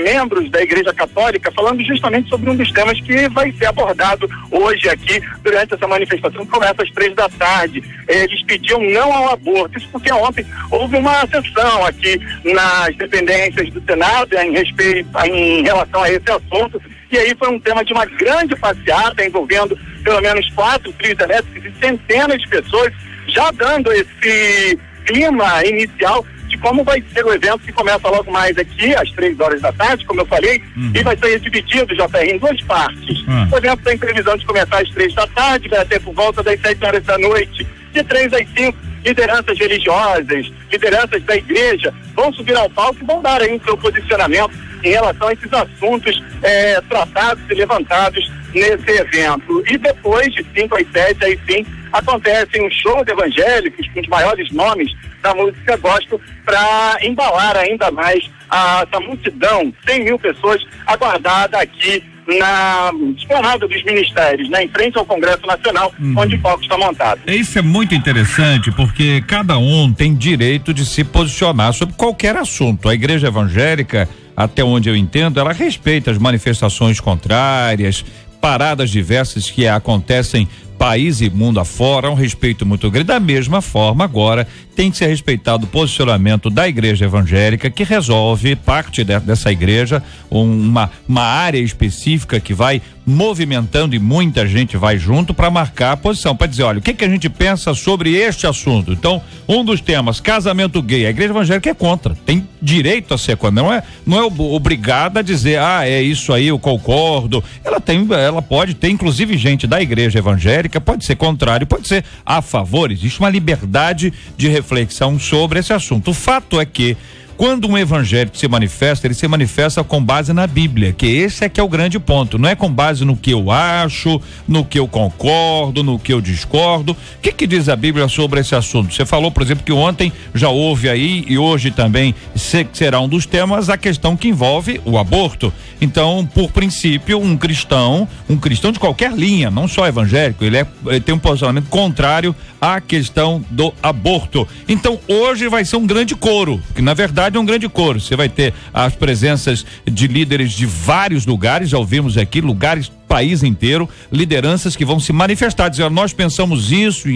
membros da Igreja Católica, falando justamente sobre um dos temas que vai ser abordado hoje aqui durante essa manifestação, que começa às 3 da tarde. Eles pediam não ao aborto, isso porque ontem houve uma sessão aqui nas dependências do Senado em relação a esse assunto, e aí foi um tema de uma grande passeata envolvendo pelo menos 4 trios elétricos e centenas de pessoas, já dando esse clima inicial de como vai ser o evento, que começa logo mais aqui, às 3 horas da tarde, como eu falei, e vai ser dividido, JR, em 2 partes. O evento tem previsão de começar às 3 da tarde, vai até por volta das 7 horas da noite, de 3 às 5, lideranças religiosas, lideranças da igreja, vão subir ao palco e vão dar aí o seu posicionamento em relação a esses assuntos tratados e levantados nesse evento. E depois, de 5 às 7, aí sim, acontece um show de evangélicos com os maiores nomes da música gospel para embalar ainda mais essa multidão, 100 mil pessoas aguardada aqui na esplanada dos ministérios, né, em frente ao Congresso Nacional, onde o palco está montado. Isso é muito interessante, porque cada um tem direito de se posicionar sobre qualquer assunto. A igreja evangélica, até onde eu entendo, ela respeita as manifestações contrárias, paradas diversas que acontecem país e mundo afora, um respeito muito grande. Da mesma forma, agora tem que ser respeitado o posicionamento da igreja evangélica, que resolve parte dessa igreja, uma área específica que vai movimentando e muita gente vai junto para marcar a posição, para dizer, olha, o que a gente pensa sobre este assunto. Então, um dos temas, casamento gay, a igreja evangélica é contra, tem direito a ser contra, não é obrigada a dizer, é isso aí, eu concordo. Ela pode ter, inclusive, gente da igreja evangélica, pode ser contrário, pode ser a favor, existe uma liberdade de reflexão sobre esse assunto. O fato é que quando um evangélico se manifesta, ele se manifesta com base na Bíblia, que esse é que é o grande ponto, não é com base no que eu acho, no que eu concordo, no que eu discordo. O que diz a Bíblia sobre esse assunto? Você falou, por exemplo, que ontem já houve aí e hoje também será um dos temas a questão que envolve o aborto. Então, por princípio, um cristão de qualquer linha, não só evangélico, ele tem um posicionamento contrário à questão do aborto. Então, hoje vai ser um grande coro, que na verdade é um grande coro. Você vai ter as presenças de líderes de vários lugares, já ouvimos aqui, país inteiro, lideranças que vão se manifestar, dizer, nós pensamos isso.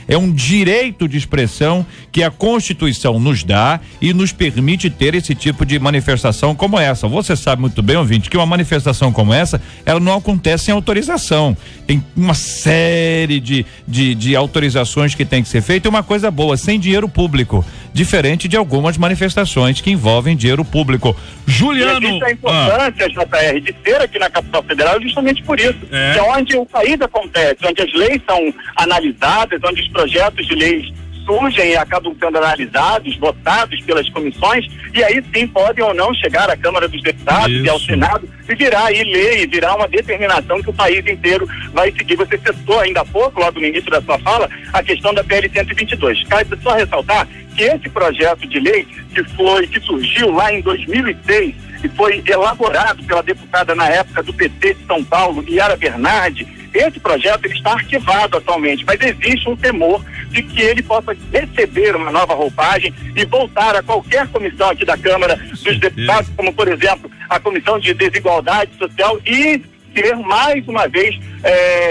É um direito de expressão que a Constituição nos dá e nos permite ter esse tipo de manifestação como essa. Você sabe muito bem, ouvinte, que uma manifestação como essa, ela não acontece sem autorização. Tem uma série de autorizações que tem que ser feita, e uma coisa boa, sem dinheiro público, diferente de algumas manifestações que envolvem dinheiro público. Juliano, existe a importância, JR, de ter aqui na capital federal justamente por isso, que é onde o país acontece, onde as leis são analisadas, onde os projetos de leis surgem e acabam sendo analisados, votados pelas comissões, e aí sim podem ou não chegar à Câmara dos Deputados e ao Senado e virar aí lei, virar uma determinação que o país inteiro vai seguir. Você citou ainda há pouco, logo no início da sua fala, a questão da PL 122. Cabe só ressaltar que esse projeto de lei que surgiu lá em 2006 e foi elaborado pela deputada na época do PT de São Paulo, Yara Bernardi, esse projeto ele está arquivado atualmente, mas existe um temor de que ele possa receber uma nova roupagem e voltar a qualquer comissão aqui da Câmara dos Deputados, como por exemplo a Comissão de Desigualdade Social, e ser mais uma vez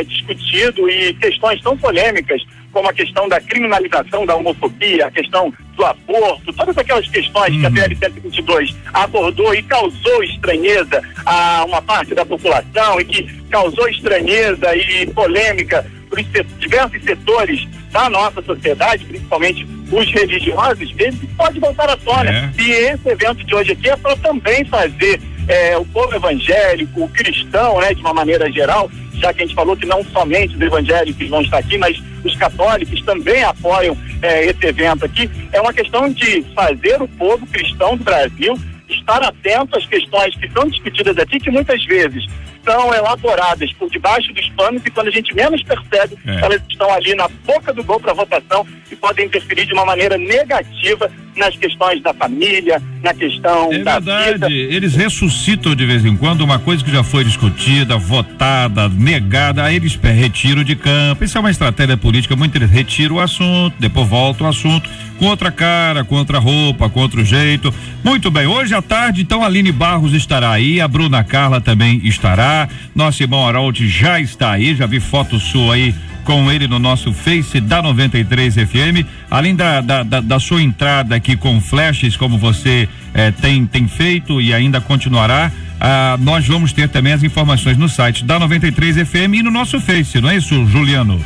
discutido, e questões tão polêmicas como a questão da criminalização da homofobia, a questão do aborto, todas aquelas questões que a PL 122 abordou e causou estranheza a uma parte da população, e que causou estranheza e polêmica por diversos setores da nossa sociedade, principalmente os religiosos, ele pode voltar à tona. E esse evento de hoje aqui é para também fazer o povo evangélico, o cristão, né, de uma maneira geral, já que a gente falou que não somente os evangélicos vão estar aqui, mas os católicos também apoiam esse evento aqui, é uma questão de fazer o povo cristão do Brasil estar atento às questões que são discutidas aqui, que muitas vezes são elaboradas por debaixo dos panos e quando a gente menos percebe, elas estão ali na boca do gol para votação e podem interferir de uma maneira negativa nas questões da família, na questão da vida. Eles ressuscitam de vez em quando uma coisa que já foi discutida, votada, negada, aí eles retiram de campo. Isso é uma estratégia política muito interessante. Retira o assunto, depois volta o assunto, com outra cara, com outra roupa, com outro jeito. Muito bem, hoje à tarde, então, a Aline Barros estará aí, a Bruna Carla também estará, nosso irmão Harold já está aí, já vi foto sua aí com ele no nosso Face da 93 FM, além da sua entrada aqui com flashes, como você tem feito e ainda continuará, nós vamos ter também as informações no site da 93 FM e no nosso Face, não é isso, Juliano?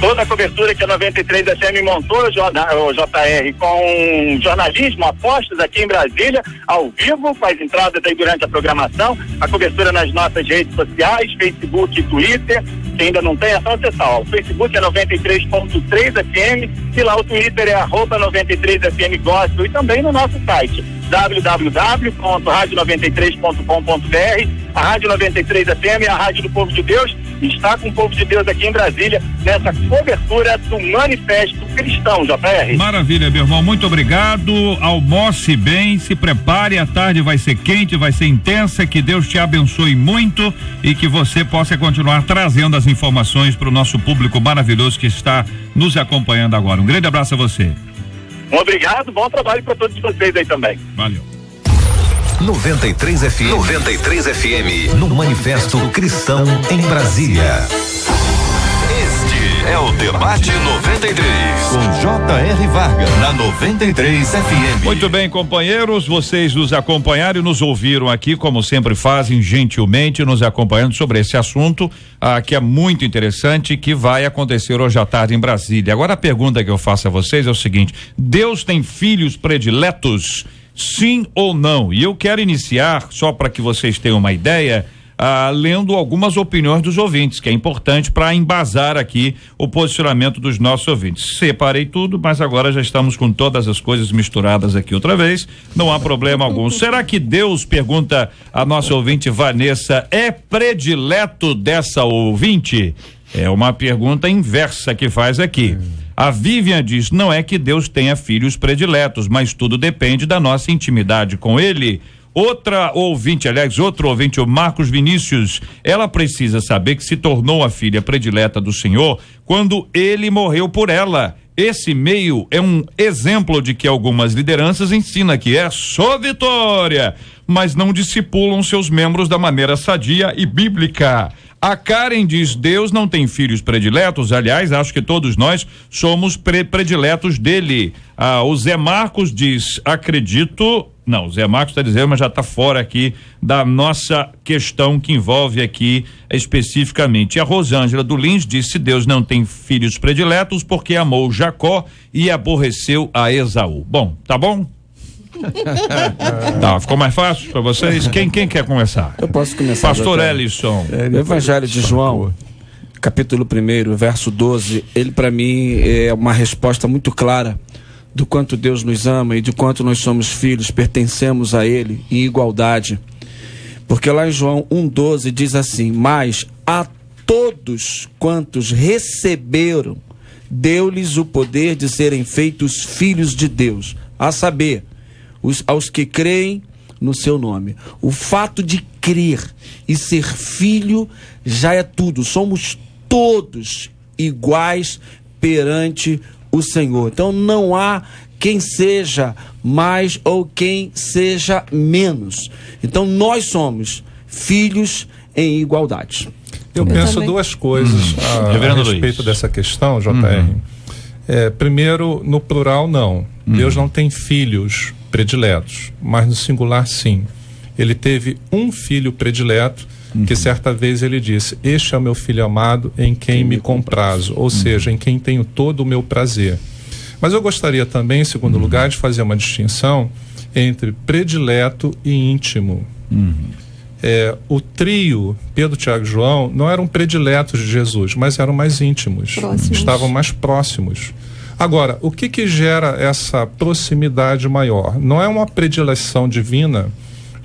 Toda a cobertura que a 93 FM montou, o JR, com jornalismo, apostas aqui em Brasília, ao vivo, com as entradas aí durante a programação, a cobertura nas nossas redes sociais, Facebook e Twitter. Quem ainda não tem, é só acessar. O Facebook é 93.3 FM e lá o Twitter é @93FM Gospel e também no nosso site www.radio93.com.br. A Rádio 93 FM é a rádio do povo de Deus, está com o povo de Deus aqui em Brasília nessa cobertura do Manifesto Cristão, JR. Maravilha, meu irmão, muito obrigado, almoce bem, se prepare, a tarde vai ser quente, vai ser intensa, que Deus te abençoe muito e que você possa continuar trazendo as informações para o nosso público maravilhoso que está nos acompanhando agora. Um grande abraço a você. Obrigado, bom trabalho para todos vocês aí também. Valeu. 93 FM, no Manifesto Cristão em Brasília. Este é o Debate 93, com J.R. Vargas, na 93 FM. Muito bem, companheiros, vocês nos acompanharam e nos ouviram aqui, como sempre fazem, gentilmente, nos acompanhando sobre esse assunto, que é muito interessante, que vai acontecer hoje à tarde em Brasília. Agora a pergunta que eu faço a vocês é o seguinte: Deus tem filhos prediletos? Sim ou não? E eu quero iniciar, só para que vocês tenham uma ideia, lendo algumas opiniões dos ouvintes, que é importante para embasar aqui o posicionamento dos nossos ouvintes. Separei tudo, mas agora já estamos com todas as coisas misturadas aqui outra vez, não há problema algum. Será que Deus, pergunta a nossa ouvinte Vanessa, é predileto dessa ouvinte? É uma pergunta inversa que faz aqui. A Vivian diz: não é que Deus tenha filhos prediletos, mas tudo depende da nossa intimidade com Ele. Outro ouvinte, o Marcos Vinícius, ela precisa saber que se tornou a filha predileta do Senhor quando Ele morreu por ela. Esse meio é um exemplo de que algumas lideranças ensinam que é só vitória, mas não discipulam seus membros da maneira sadia e bíblica. A Karen diz: Deus não tem filhos prediletos, aliás, acho que todos nós somos prediletos dele. O Zé Marcos diz: acredito, não, o Zé Marcos está dizendo, mas já está fora aqui da nossa questão que envolve aqui especificamente. A Rosângela do Lins disse: Deus não tem filhos prediletos porque amou Jacó e aborreceu a Esaú. Bom, tá bom? Tá, ficou mais fácil para vocês? Quem quer começar? Eu posso começar. Pastor Ellison. O Evangelho de João, capítulo 1, verso 12, ele para mim é uma resposta muito clara do quanto Deus nos ama e de quanto nós somos filhos, pertencemos a Ele em igualdade. Porque lá em João 1,12 diz assim: mas a todos quantos receberam, deu-lhes o poder de serem feitos filhos de Deus, a saber, aos que creem no seu nome. O fato de crer e ser filho já é tudo. Somos todos iguais perante o Senhor. Então não há quem seja mais ou quem seja menos. Então nós somos filhos em igualdade. Eu penso duas coisas a respeito dessa questão, JR. Primeiro, no plural, não. Deus não tem filhos prediletos, mas no singular, sim. Ele teve um filho predileto, que certa vez ele disse: este é o meu filho amado em quem me comprazo, ou seja, em quem tenho todo o meu prazer. Mas eu gostaria também, em segundo lugar, de fazer uma distinção entre predileto e íntimo. O trio, Pedro, Tiago e João, não eram prediletos de Jesus, mas eram mais íntimos, estavam mais próximos. Agora, o que gera essa proximidade maior? Não é uma predileção divina,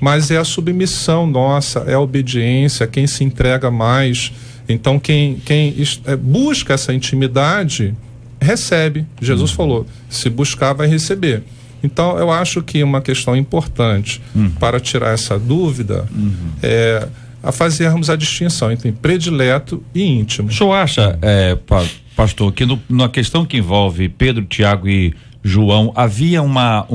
mas é a submissão nossa, é a obediência, quem se entrega mais. Então, quem busca essa intimidade, recebe. Jesus falou, se buscar, vai receber. Então, eu acho que uma questão importante para tirar essa dúvida é a fazermos a distinção entre predileto e íntimo. O senhor acha, pastor, que na questão que envolve Pedro, Tiago e João, havia uma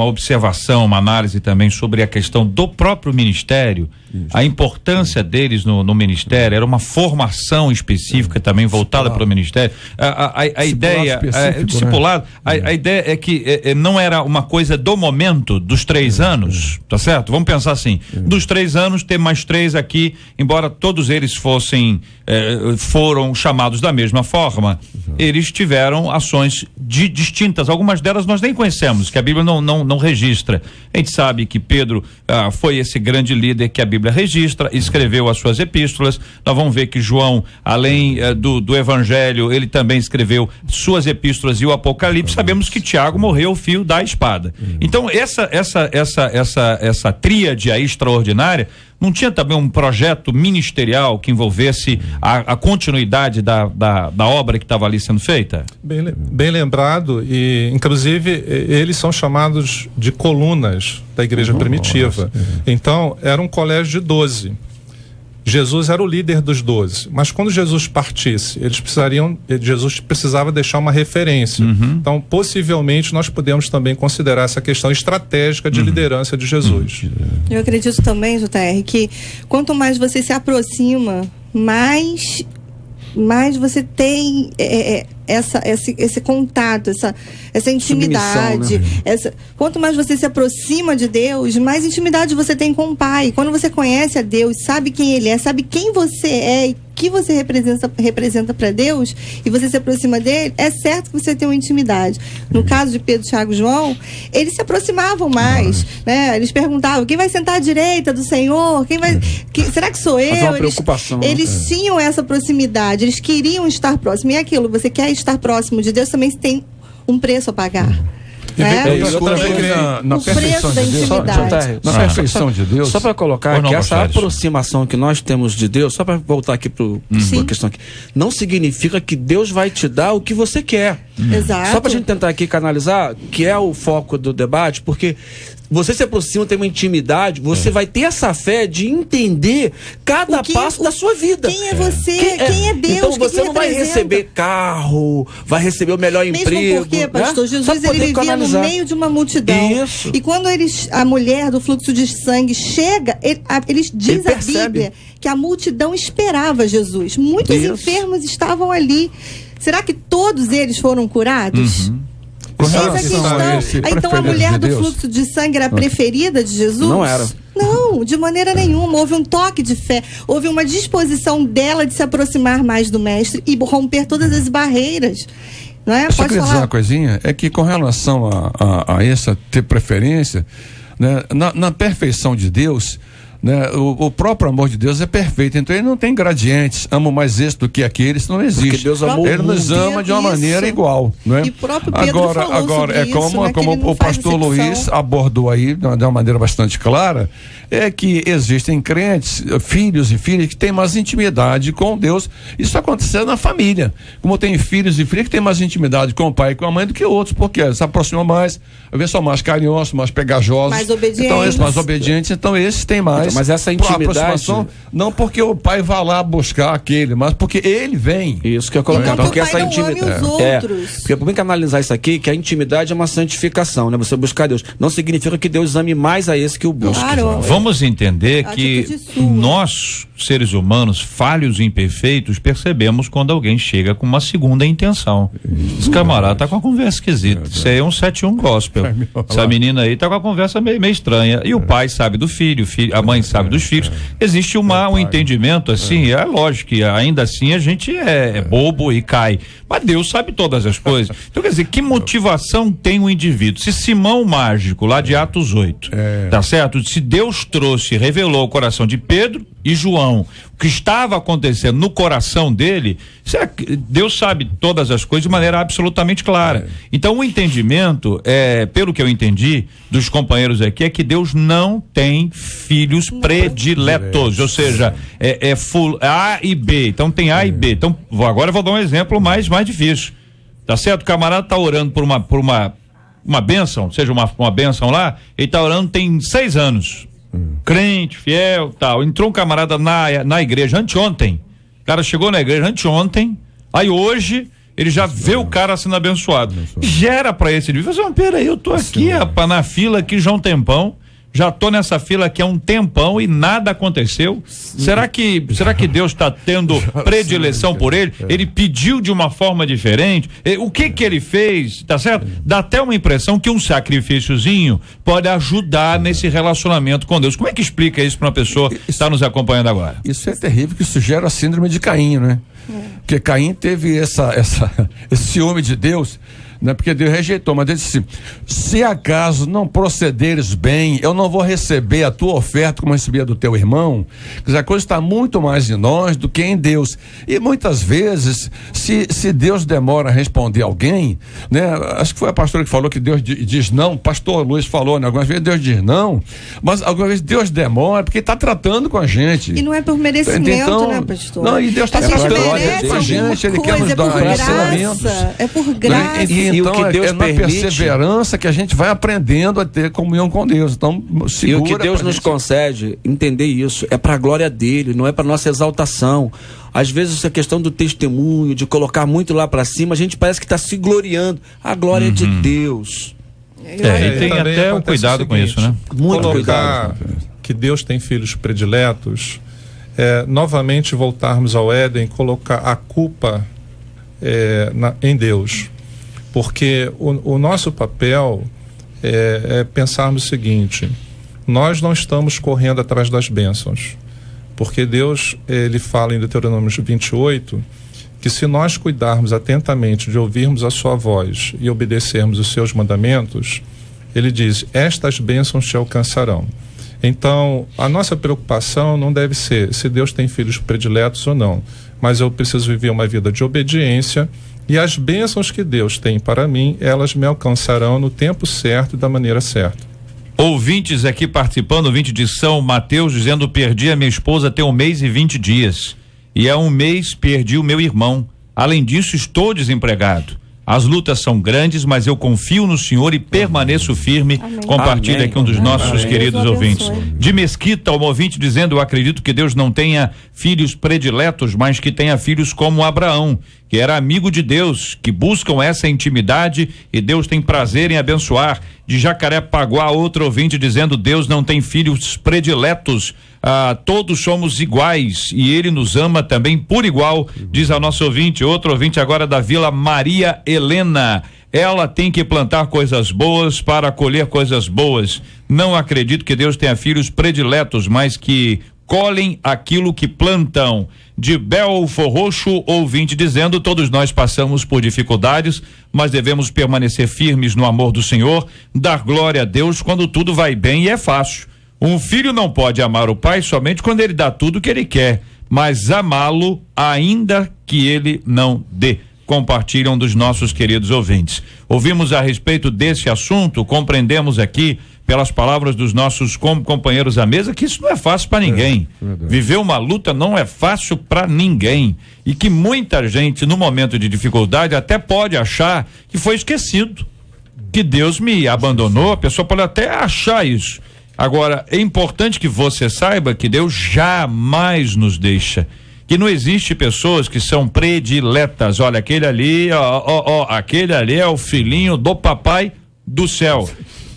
observação, uma análise também sobre a questão do próprio ministério, a importância deles no ministério, era uma formação específica também voltada para o ministério. A ideia, discipulado, a ideia é que não era uma coisa do momento dos 3 anos, tá certo? Vamos pensar assim, dos 3 anos, ter mais 3 aqui, embora todos eles foram chamados da mesma forma, eles tiveram ações distintas, algumas delas nós nem conhecemos, que a Bíblia não registra. A gente sabe que Pedro foi esse grande líder que a Bíblia registra, escreveu as suas epístolas. Nós vamos ver que João, além do Evangelho, ele também escreveu suas epístolas e o Apocalipse. Sabemos que Tiago morreu ao fio da espada. Então essa tríade aí extraordinária, não tinha também um projeto ministerial que envolvesse a continuidade da obra que estava ali sendo feita? Bem lembrado, e inclusive eles são chamados de colunas da igreja primitiva. Então, era um colégio de 12. Jesus era o líder dos 12, mas quando Jesus partisse, Jesus precisava deixar uma referência. Então, possivelmente, nós podemos também considerar essa questão estratégica de liderança de Jesus. Eu acredito também, JR, que quanto mais você se aproxima, mais você tem esse contato, essa intimidade. Quanto mais você se aproxima de Deus, mais intimidade você tem com o Pai. Quando você conhece a Deus, sabe quem Ele é, sabe quem você é e que você representa para Deus, e você se aproxima dele, é certo que você tem uma intimidade. No caso de Pedro, Tiago e João, eles se aproximavam mais, né? Eles perguntavam, quem vai sentar à direita do Senhor? Será que sou eu? Uma preocupação, eles tinham essa proximidade, eles queriam estar próximos. E aquilo, você quer estar próximo de Deus, também tem um preço a pagar. Na perfeição de Deus, na perfeição de Deus, só para colocar que essa aproximação que nós temos de Deus, só para voltar aqui para a questão aqui, não significa que Deus vai te dar o que você quer. Exato. Só para a gente tentar aqui canalizar, que é o foco do debate, porque você se aproxima, tem uma intimidade, você vai ter essa fé de entender cada passo da sua vida. Quem é você? Quem é Deus? Então você não vai receber carro, vai receber o melhor emprego. Mesmo porque, pastor, Jesus ele vivia no meio de uma multidão. Isso. E quando a mulher do fluxo de sangue chega, eles diz a Bíblia que a multidão esperava Jesus. Muitos enfermos estavam ali. Será que todos eles foram curados? Então a mulher do fluxo de sangue era a preferida de Jesus? Não era. Não, de maneira nenhuma. Houve um toque de fé, houve uma disposição dela de se aproximar mais do mestre e romper todas as barreiras. Não é? Só queria dizer uma coisinha, é que com relação a essa ter preferência, né, na perfeição de Deus, né, o próprio amor de Deus é perfeito, então ele não tem gradientes, amo mais esse do que aquele, isso não existe. Porque Deus amou ele nos ama de uma maneira igual, não é? E próprio Pedro agora é como o pastor Luiz abordou aí de uma maneira bastante clara, é que existem crentes, filhos e filhas que têm mais intimidade com Deus. Isso aconteceu na família, como tem filhos e filhas que têm mais intimidade com o pai e com a mãe do que outros, porque se aproximam mais, às vezes são mais carinhosos, mais pegajosos, mais obedientes, então esses têm mais. Mas essa intimidade, não porque o pai vai lá buscar aquele, mas porque ele vem. Isso que eu coloquei. Então, porque essa intimidade. Porque por que analisar isso aqui, que a intimidade é uma santificação, né? Você buscar Deus. Não significa que Deus ame mais a esse que o busca. Claro. Vamos entender que nós, seres humanos, falhos e imperfeitos, percebemos quando alguém chega com uma segunda intenção. Esse camarada tá com uma conversa esquisita. Isso aí é um 71 gospel. Essa menina aí tá com uma conversa meio estranha. E o pai sabe do filho, a mãe sabe dos filhos. Existe um entendimento assim, é lógico que ainda assim a gente é bobo e cai. Mas Deus sabe todas as coisas. Então, quer dizer, que motivação tem o indivíduo? Se Simão Mágico, lá de Atos 8, tá certo? Se Deus revelou o coração de Pedro e João, o que estava acontecendo no coração dele, Deus sabe todas as coisas de maneira absolutamente clara. Então o entendimento, pelo que eu entendi dos companheiros aqui, é que Deus não tem filhos prediletos, ou seja, full A e B, então tem A e B. Então agora eu vou dar um exemplo mais difícil, tá certo? O camarada tá orando por uma bênção, seja uma bênção lá, ele tá orando tem 6 anos. Crente, fiel, tal. Entrou um camarada na igreja anteontem. O cara chegou na igreja anteontem, aí hoje ele já vê o cara sendo abençoado. Gera pra esse indivíduo, assim, peraí, eu tô aqui, rapaz, na fila aqui já há um tempão, já tô nessa fila aqui há um tempão e nada aconteceu. Será que Deus está tendo predileção por ele? Ele pediu de uma forma diferente? O que ele fez? Tá certo? Dá até uma impressão que um sacrifíciozinho pode ajudar nesse relacionamento com Deus. Como é que explica isso para uma pessoa que está nos acompanhando agora? Isso é terrível, que isso gera a síndrome de Caim, né? Porque Caim teve esse ciúme de Deus, né? Porque Deus rejeitou, mas ele disse: se acaso não procederes bem, eu não vou receber a tua oferta como recebia do teu irmão. Quer dizer, a coisa está muito mais em nós do que em Deus. E muitas vezes, se Deus demora a responder alguém, né? Acho que foi a pastora que falou que Deus diz não, pastor Luiz falou, né? Algumas vezes Deus diz não, mas algumas vezes Deus demora porque está tratando com a gente. E não é por merecimento, então, né, pastor? Não, e Deus está tratando com a gente, ele quer nos dar ensinamentos. É por graça. E então, o que Deus permite, na perseverança que a gente vai aprendendo a ter comunhão com Deus. Então, e o que Deus nos concede, entender isso, é para a glória dele, não é para nossa exaltação. Às vezes essa questão do testemunho, de colocar muito lá para cima, a gente parece que está se gloriando. A glória é de Deus. E tem até um cuidado com isso, né? Muito colocar cuidado. Que Deus tem filhos prediletos, novamente voltarmos ao Éden, colocar a culpa em Deus. Porque o nosso papel é pensarmos o seguinte: nós não estamos correndo atrás das bênçãos, porque Deus, ele fala em Deuteronômio 28, que se nós cuidarmos atentamente de ouvirmos a sua voz e obedecermos os seus mandamentos, ele diz: estas bênçãos te alcançarão. Então, a nossa preocupação não deve ser se Deus tem filhos prediletos ou não, mas eu preciso viver uma vida de obediência. E as bênçãos que Deus tem para mim, elas me alcançarão no tempo certo e da maneira certa. Ouvintes aqui participando, ouvinte de São Mateus, dizendo: perdi a minha esposa tem 1 mês e 20 dias. E há 1 mês perdi o meu irmão. Além disso, estou desempregado. As lutas são grandes, mas eu confio no Senhor e permaneço firme. Amém. Compartilha aqui um dos nossos queridos ouvintes. De Mesquita, um ouvinte dizendo: eu acredito que Deus não tenha filhos prediletos, mas que tenha filhos como Abraão, que era amigo de Deus, que buscam essa intimidade e Deus tem prazer em abençoar. De Jacarepaguá, outro ouvinte dizendo: Deus não tem filhos prediletos, todos somos iguais e ele nos ama também por igual, diz a nossa ouvinte. Outro ouvinte agora da Vila Maria Helena: ela tem que plantar coisas boas para colher coisas boas. Não acredito que Deus tenha filhos prediletos, mas que colhem aquilo que plantam. De Belfor Roxo, ouvinte dizendo: todos nós passamos por dificuldades, mas devemos permanecer firmes no amor do Senhor, dar glória a Deus quando tudo vai bem e é fácil. Um filho não pode amar o pai somente quando ele dá tudo o que ele quer, mas amá-lo ainda que ele não dê. Compartilham dos nossos queridos ouvintes. Ouvimos a respeito desse assunto, compreendemos aqui pelas palavras dos nossos companheiros à mesa que isso não é fácil para ninguém. Viver uma luta não é fácil para ninguém, e que muita gente no momento de dificuldade até pode achar que foi esquecido, que Deus me abandonou. A pessoa pode até achar isso. Agora, é importante que você saiba que Deus jamais nos deixa, que não existe pessoas que são prediletas. Olha, aquele ali, aquele ali é o filhinho do papai do céu.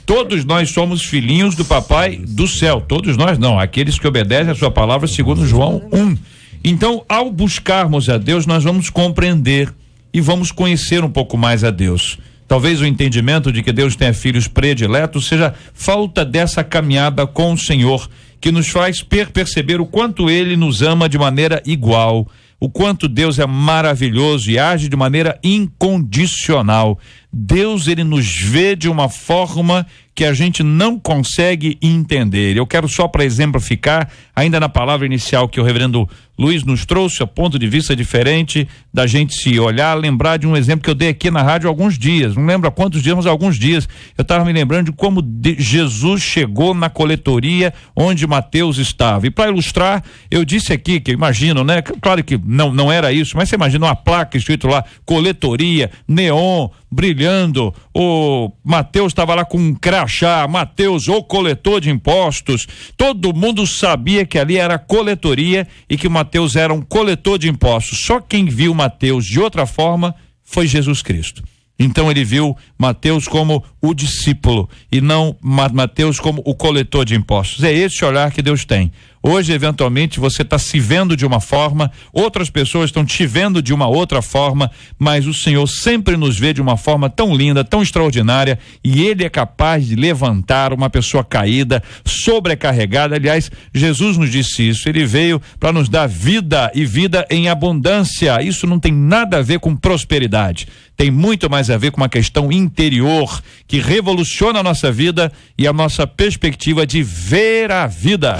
Todos nós somos filhinhos do papai do céu. Todos nós não, aqueles que obedecem a sua palavra segundo João 1. Então, ao buscarmos a Deus, nós vamos compreender e vamos conhecer um pouco mais a Deus. Talvez o entendimento de que Deus tenha filhos prediletos seja falta dessa caminhada com o Senhor, que nos faz perceber o quanto Ele nos ama de maneira igual, o quanto Deus é maravilhoso e age de maneira incondicional. Deus, ele nos vê de uma forma que a gente não consegue entender. Eu quero só para exemplificar, ainda na palavra inicial que o reverendo Luiz nos trouxe, a ponto de vista diferente da gente se olhar, lembrar de um exemplo que eu dei aqui na rádio há alguns dias, não lembro há quantos dias, mas há alguns dias, eu estava me lembrando de como Jesus chegou na coletoria onde Mateus estava. E para ilustrar, eu disse aqui que imagino, né? Claro que não era isso, mas você imagina uma placa escrito lá, coletoria, neon, brilhando, o Mateus estava lá com um crachá, Mateus, o coletor de impostos, todo mundo sabia que ali era coletoria e que Mateus era um coletor de impostos. Só quem viu Mateus de outra forma foi Jesus Cristo. Então ele viu Mateus como o discípulo e não Mateus como o coletor de impostos. É esse olhar que Deus tem. Hoje, eventualmente, você está se vendo de uma forma, outras pessoas estão te vendo de uma outra forma, mas o Senhor sempre nos vê de uma forma tão linda, tão extraordinária, e Ele é capaz de levantar uma pessoa caída, sobrecarregada. Aliás, Jesus nos disse isso, Ele veio para nos dar vida e vida em abundância. Isso não tem nada a ver com prosperidade, tem muito mais a ver com uma questão interior que revoluciona a nossa vida e a nossa perspectiva de ver a vida.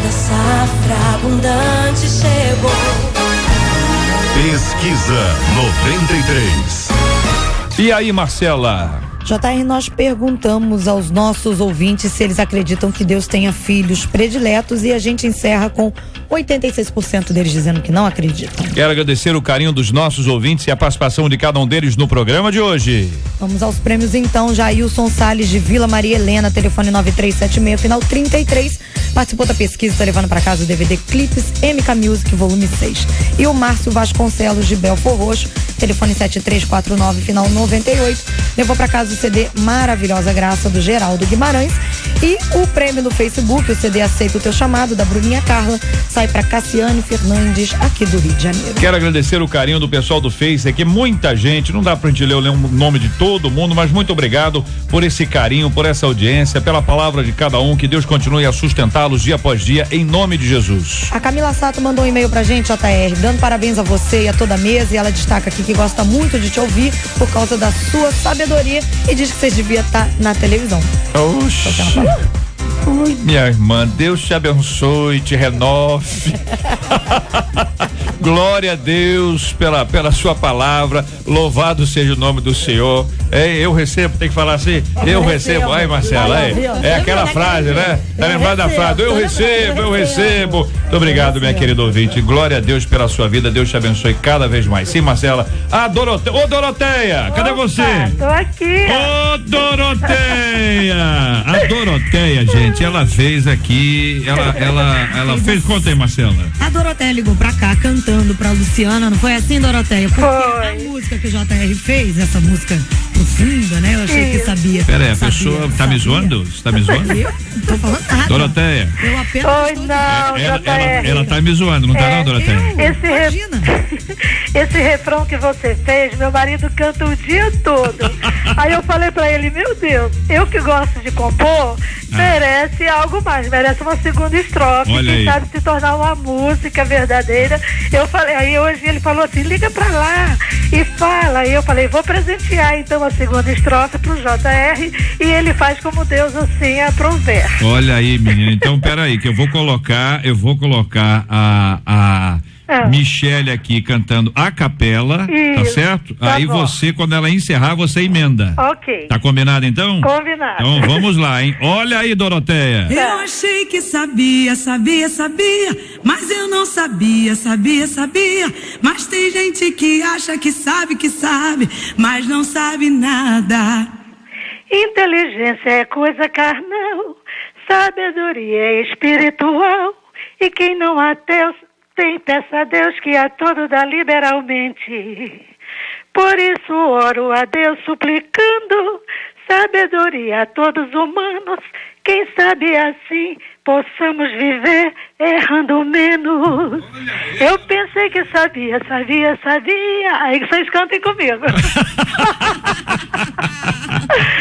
Da safra abundante chegou. Pesquisa 93. E aí, Marcela? JR, nós perguntamos aos nossos ouvintes se eles acreditam que Deus tenha filhos prediletos e a gente encerra com 86% deles dizendo que não acreditam. Quero agradecer o carinho dos nossos ouvintes e a participação de cada um deles no programa de hoje. Vamos aos prêmios então. Jailson Salles de Vila Maria Helena, telefone 9376, final 33. Participou da pesquisa, está levando para casa o DVD Clipes MK Music, volume 6. E o Márcio Vasconcelos de Belfor Roxo, telefone 7349, final 98. Levou para casa o CD Maravilhosa Graça, do Geraldo Guimarães. E o prêmio no Facebook, o CD Aceita o Teu Chamado, da Bruninha Carla, sai para Cassiane Fernandes, aqui do Rio de Janeiro. Quero agradecer o carinho do pessoal do Face, aqui muita gente, não dá pra gente ler o nome de todo mundo, mas muito obrigado por esse carinho, por essa audiência, pela palavra de cada um, que Deus continue a sustentá-los dia após dia, em nome de Jesus. A Camila Sato mandou um e-mail pra gente, JR, dando parabéns a você e a toda a mesa, e ela destaca aqui que gosta muito de te ouvir por causa da sua sabedoria e diz que você devia estar na televisão. Oxi. Oi, minha irmã, Deus te abençoe, te renove. Glória a Deus pela sua palavra, louvado seja o nome do Senhor. Eu recebo, tem que falar assim, eu recebo. Ai, Marcela, é aquela frase, né? Tá lembrado da frase, eu recebo. Muito obrigado, minha querida ouvinte, glória a Deus pela sua vida, Deus te abençoe cada vez mais. Sim, Marcela. Ô, Doroteia, cadê você? Tô aqui. Ô, Doroteia. A Doroteia, gente, ela fez aqui, ela fez, conta aí, Marcela. A Doroteia ligou pra cá cantando pra Luciana, não foi assim, Doroteia? Porque a música que o JR fez, essa música profunda, né? Eu achei que sabia. Pera aí, a pessoa tá me zoando? Você tá me zoando? Eu não tô falando nada. Doroteia. Eu apenas Oi, não, ela tá me zoando, não tá não, Doroteia? Esse refrão que você fez, meu marido canta o dia todo. Aí eu falei pra ele, meu Deus, eu que gosto de compor, merece algo mais, merece uma segunda estrofe, olha quem aí. sabe se tornar uma música verdadeira. Eu falei, aí hoje ele falou assim, liga pra lá e fala. Aí eu falei, vou presentear então a segunda estrofe pro JR e ele faz como Deus assim aprouver. Olha aí, menina, então peraí, que eu vou colocar a Michele aqui cantando a capela, tá certo? Tá aí bom. você, quando ela encerrar, você emenda. Ok. Tá combinado então? Combinado. Então vamos lá, hein? Olha aí, Doroteia. Eu achei que sabia, mas eu não sabia. Mas tem gente que acha que sabe, mas não sabe nada. Inteligência é coisa carnal, sabedoria é espiritual, e quem não há Deus tem, peça a Deus que a todo dá liberalmente. Por isso oro a Deus suplicando sabedoria a todos humanos, quem sabe assim possamos viver errando menos. Eu pensei que sabia. Aí vocês cantem comigo.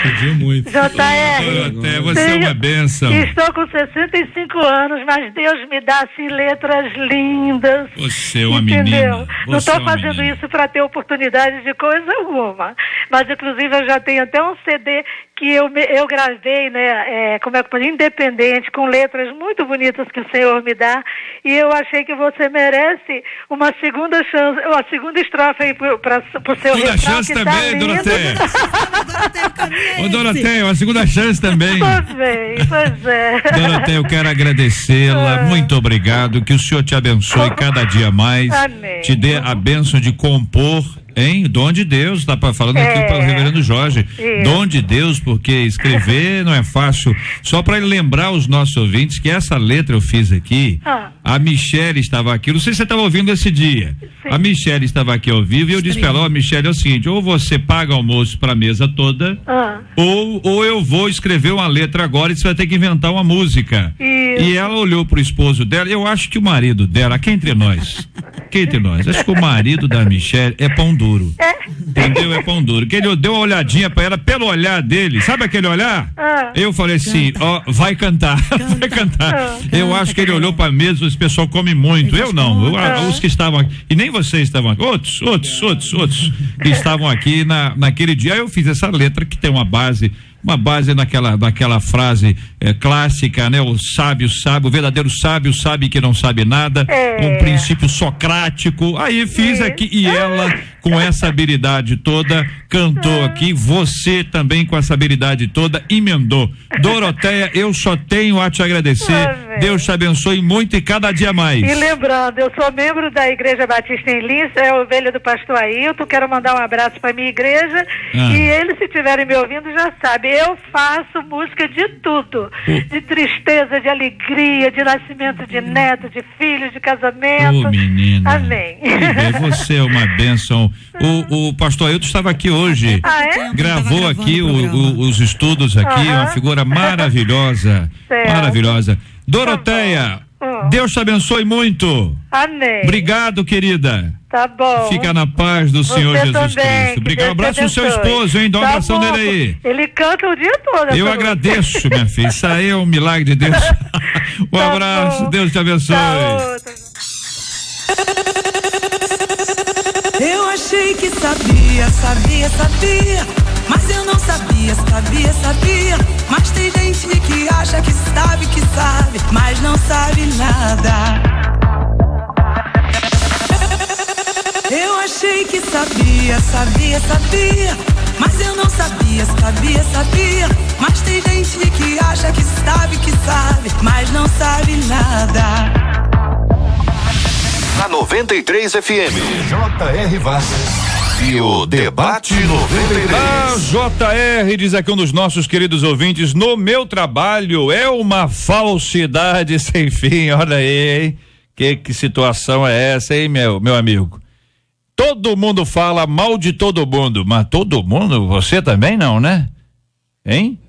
Pediu muito. JR, você é uma bênção. Estou com 65 anos, mas Deus me dá assim letras lindas. Você é uma entendeu? menina. Não estou fazendo isso para ter oportunidade de coisa alguma. Mas inclusive eu já tenho até um CD que eu gravei, né, como é que pode, independente, com letras muito bonitas que o Senhor me dá, e eu achei que você merece uma segunda chance, uma segunda estrofe aí pro seu segunda chance que também, Doroteia. Ô, Doroteia, uma segunda chance também. Pois é. Doroteia, eu quero agradecê-la, muito obrigado, que o Senhor te abençoe cada dia mais. Amém. Te dê a bênção de compor, hein? Dom de Deus, tá falando aqui para o reverendo Jorge. Dom de Deus, porque escrever não é fácil. Só para lembrar os nossos ouvintes que essa letra eu fiz aqui, a Michele estava aqui, não sei se você estava ouvindo esse dia. Sim. A Michele estava aqui ao vivo e eu disse para ela, Michele, é o seguinte, ou você paga almoço para a mesa toda, ou eu vou escrever uma letra agora e você vai ter que inventar uma música. E ela olhou pro esposo dela, eu acho que o marido dela, aqui entre nós, acho que o marido da Michele é pão duro. Entendeu? É pão duro. Que ele deu uma olhadinha pra ela, pelo olhar dele, sabe aquele olhar? Eu falei assim, vai cantar, vai cantar. Eu acho que ele olhou pra mesa, esse pessoal come muito. Eu não, os que estavam aqui, e nem vocês estavam aqui, outros que estavam aqui naquele dia. Eu fiz essa letra que tem uma base naquela frase clássica, né? O sábio sabe, o verdadeiro sábio sabe que não sabe nada, um princípio socrático. Aí fiz aqui e ela, com essa habilidade toda, cantou aqui. Você também, com essa habilidade toda, emendou. Doroteia, eu só tenho a te agradecer. Deus te abençoe muito e cada dia mais. E lembrando, eu sou membro da Igreja Batista em Lins, é a ovelha do pastor Ailton. Quero mandar um abraço para minha igreja. E eles, se estiverem me ouvindo, já sabem. Eu faço música de tudo, de tristeza, de alegria, de nascimento de neto, de filho, de casamento. Menina. Amém. Você é uma bênção. O pastor Ailton estava aqui hoje. Gravou aqui os estudos aqui, uma figura maravilhosa. Maravilhosa. Doroteia, Deus te abençoe muito. Amém. Obrigado, querida. Tá bom. Fica na paz do Senhor Jesus também, Cristo. Obrigado. Um abraço no seu esposo, hein? Dá uma oração nele aí. Ele canta o dia todo. Eu agradeço, minha filha. Isso aí é um milagre de Deus. Um abraço. Bom. Deus te abençoe. Eu achei que sabia, mas eu não sabia, mas tem gente que acha que sabe, mas não sabe nada. Eu achei que sabia, mas eu não sabia, mas tem gente que acha que sabe, mas não sabe nada. Na 93 FM, J.R. Vasquez. E o Debate 93. JR, diz aqui um dos nossos queridos ouvintes, no meu trabalho é uma falsidade sem fim. Olha aí, hein? Que situação é essa, hein, meu amigo? Todo mundo fala mal de todo mundo, mas todo mundo, você também não, né? Hein?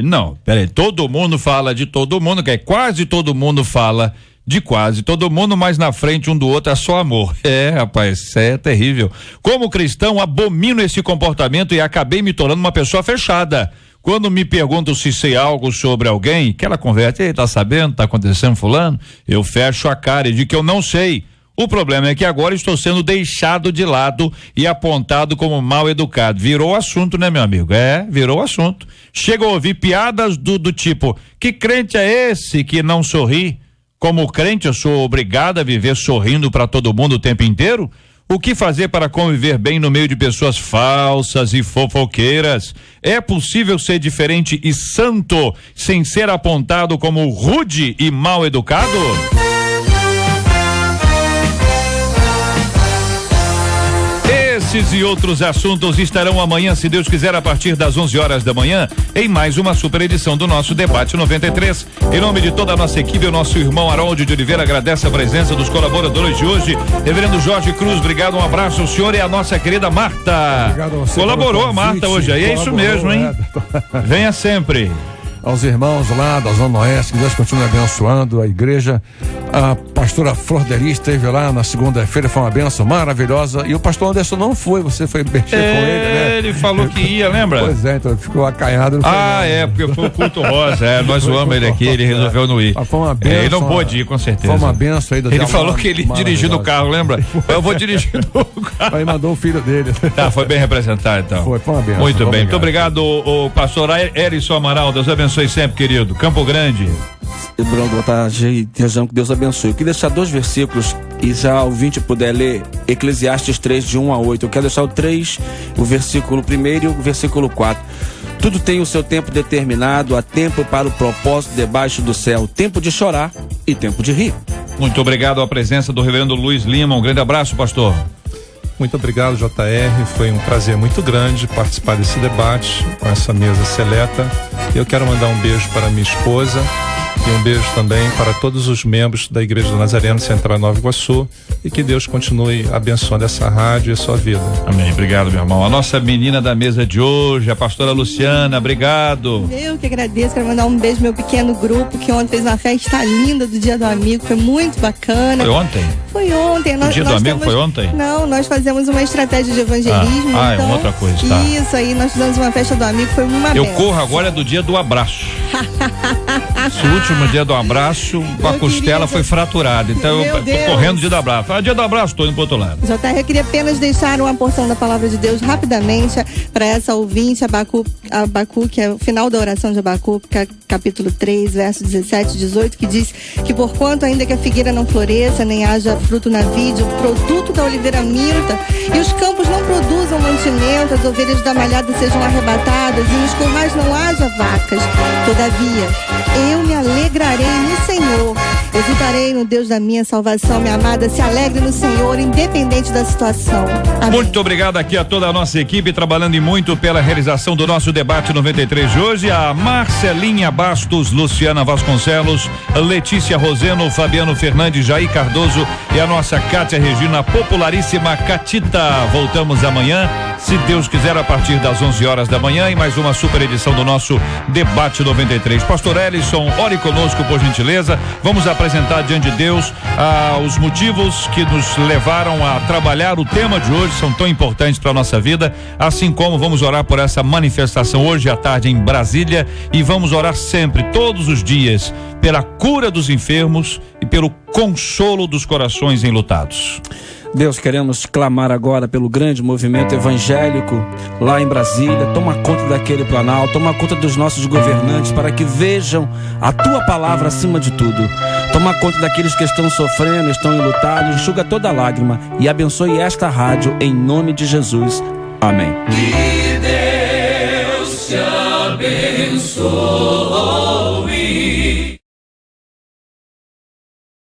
Não, peraí, todo mundo fala de todo mundo, que é quase todo mundo fala de quase todo mundo, mas na frente um do outro é só amor. Rapaz, isso é terrível. Como cristão, abomino esse comportamento e acabei me tornando uma pessoa fechada. Quando me perguntam se sei algo sobre alguém, aquela conversa, tá sabendo, tá acontecendo fulano, eu fecho a cara e digo que eu não sei. O problema é que agora estou sendo deixado de lado e apontado como mal educado. Virou assunto, né, meu amigo? Virou assunto. Chego a ouvir piadas do tipo, que crente é esse que não sorri? Como crente, eu sou obrigado a viver sorrindo para todo mundo o tempo inteiro? O que fazer para conviver bem no meio de pessoas falsas e fofoqueiras? É possível ser diferente e santo sem ser apontado como rude e mal educado? Esses e outros assuntos estarão amanhã, se Deus quiser, a partir das 11 horas da manhã, em mais uma super edição do nosso Debate 93. Em nome de toda a nossa equipe, o nosso irmão Haroldo de Oliveira agradece a presença dos colaboradores de hoje. Reverendo Jorge Cruz, obrigado, um abraço ao senhor e a nossa querida Marta. Obrigado a você. Colaborou a Marta hoje aí, é isso mesmo, hein? Venha sempre. aos irmãos lá da Zona Oeste, que Deus continue abençoando a igreja. A pastora Flor Delis esteve lá na segunda-feira, foi uma benção maravilhosa. E o pastor Anderson não foi, você foi mexer com ele, né? Ele falou que ia, lembra? Pois é, então ficou acanhado. Porque foi o culto rosa, nós zoamos ele aqui, ele resolveu não ir. Foi uma benção. Ele não pôde ir, com certeza. Foi uma benção aí. Ele falou que ele dirigiu o carro, lembra? Eu vou dirigir o carro. Aí mandou o filho dele. Tá, foi bem representado então. Foi uma benção. Muito bem, muito obrigado, o pastor Erison Amaral, Deus abençoe sempre, querido. Campo Grande. Bruno, boa tarde, desejando que Deus abençoe. Eu queria deixar 2 versículos e já o ouvinte puder ler Eclesiastes 3, de 1 a 8. Eu quero deixar o 3, o versículo 1 e o versículo 4. Tudo tem o seu tempo determinado, há tempo para o propósito debaixo do céu, tempo de chorar e tempo de rir. Muito obrigado à presença do reverendo Luiz Lima, um grande abraço, pastor. Muito obrigado, JR, foi um prazer muito grande participar desse debate com essa mesa seleta. Eu quero mandar um beijo para minha esposa e um beijo também para todos os membros da Igreja do Nazareno Central Nova Iguaçu, e que Deus continue abençoando essa rádio e a sua vida. Amém, obrigado, meu irmão. A nossa menina da mesa de hoje, a pastora Luciana, obrigado. Eu que agradeço, quero mandar um beijo pro meu pequeno grupo, que ontem fez uma festa linda do Dia do Amigo, foi muito bacana. Foi ontem? Foi ontem. O Dia do Amigo foi ontem? Não, nós fazemos uma estratégia de evangelismo. Então, é uma outra coisa, tá? Isso aí, nós fizemos uma festa do amigo, foi uma Eu benção. corro agora do dia do abraço. Esse último dia do abraço, a costela foi fraturada. Então eu tô correndo dia do abraço. Dia do abraço, tô indo pro outro lado. JR, eu queria apenas deixar uma porção da palavra de Deus rapidamente para essa ouvinte, Abacu, que é o final da oração de Abacu, capítulo 3, verso 17 e 18, que diz que porquanto ainda que a figueira não floresça, nem haja fruto na vide, o produto da oliveira minta, e os campos não produzam mantimento, as ovelhas da malhada sejam arrebatadas, e nos currais não haja vacas. Todavia, eu me alegrarei no Senhor, exultarei no Deus da minha salvação. Minha amada, se alegre no Senhor, independente da situação. Amém. Muito obrigado aqui a toda a nossa equipe, trabalhando muito pela realização do nosso debate 93 de hoje. A Marcelinha Bastos, Luciana Vasconcelos, Letícia Roseno, Fabiano Fernandes, Jair Cardoso e a nossa Cátia Regina, popularíssima Catita. Voltamos amanhã, se Deus quiser, a partir das 11 horas da manhã, em mais uma super edição do nosso debate 93. Pastor Ellison, ore conosco, por gentileza. Vamos apresentar diante de Deus os motivos que nos levaram a trabalhar o tema de hoje, são tão importantes para a nossa vida, assim como vamos orar por essa manifestação hoje à tarde em Brasília, e vamos orar sempre, todos os dias, pela cura dos enfermos e pelo consolo dos corações enlutados. Deus, queremos clamar agora pelo grande movimento evangélico lá em Brasília. Toma conta daquele Planalto, toma conta dos nossos governantes, para que vejam a tua palavra acima de tudo. Toma conta daqueles que estão sofrendo, estão enlutados, enxuga toda lágrima e abençoe esta rádio em nome de Jesus. Amém. Que Deus te abençoe.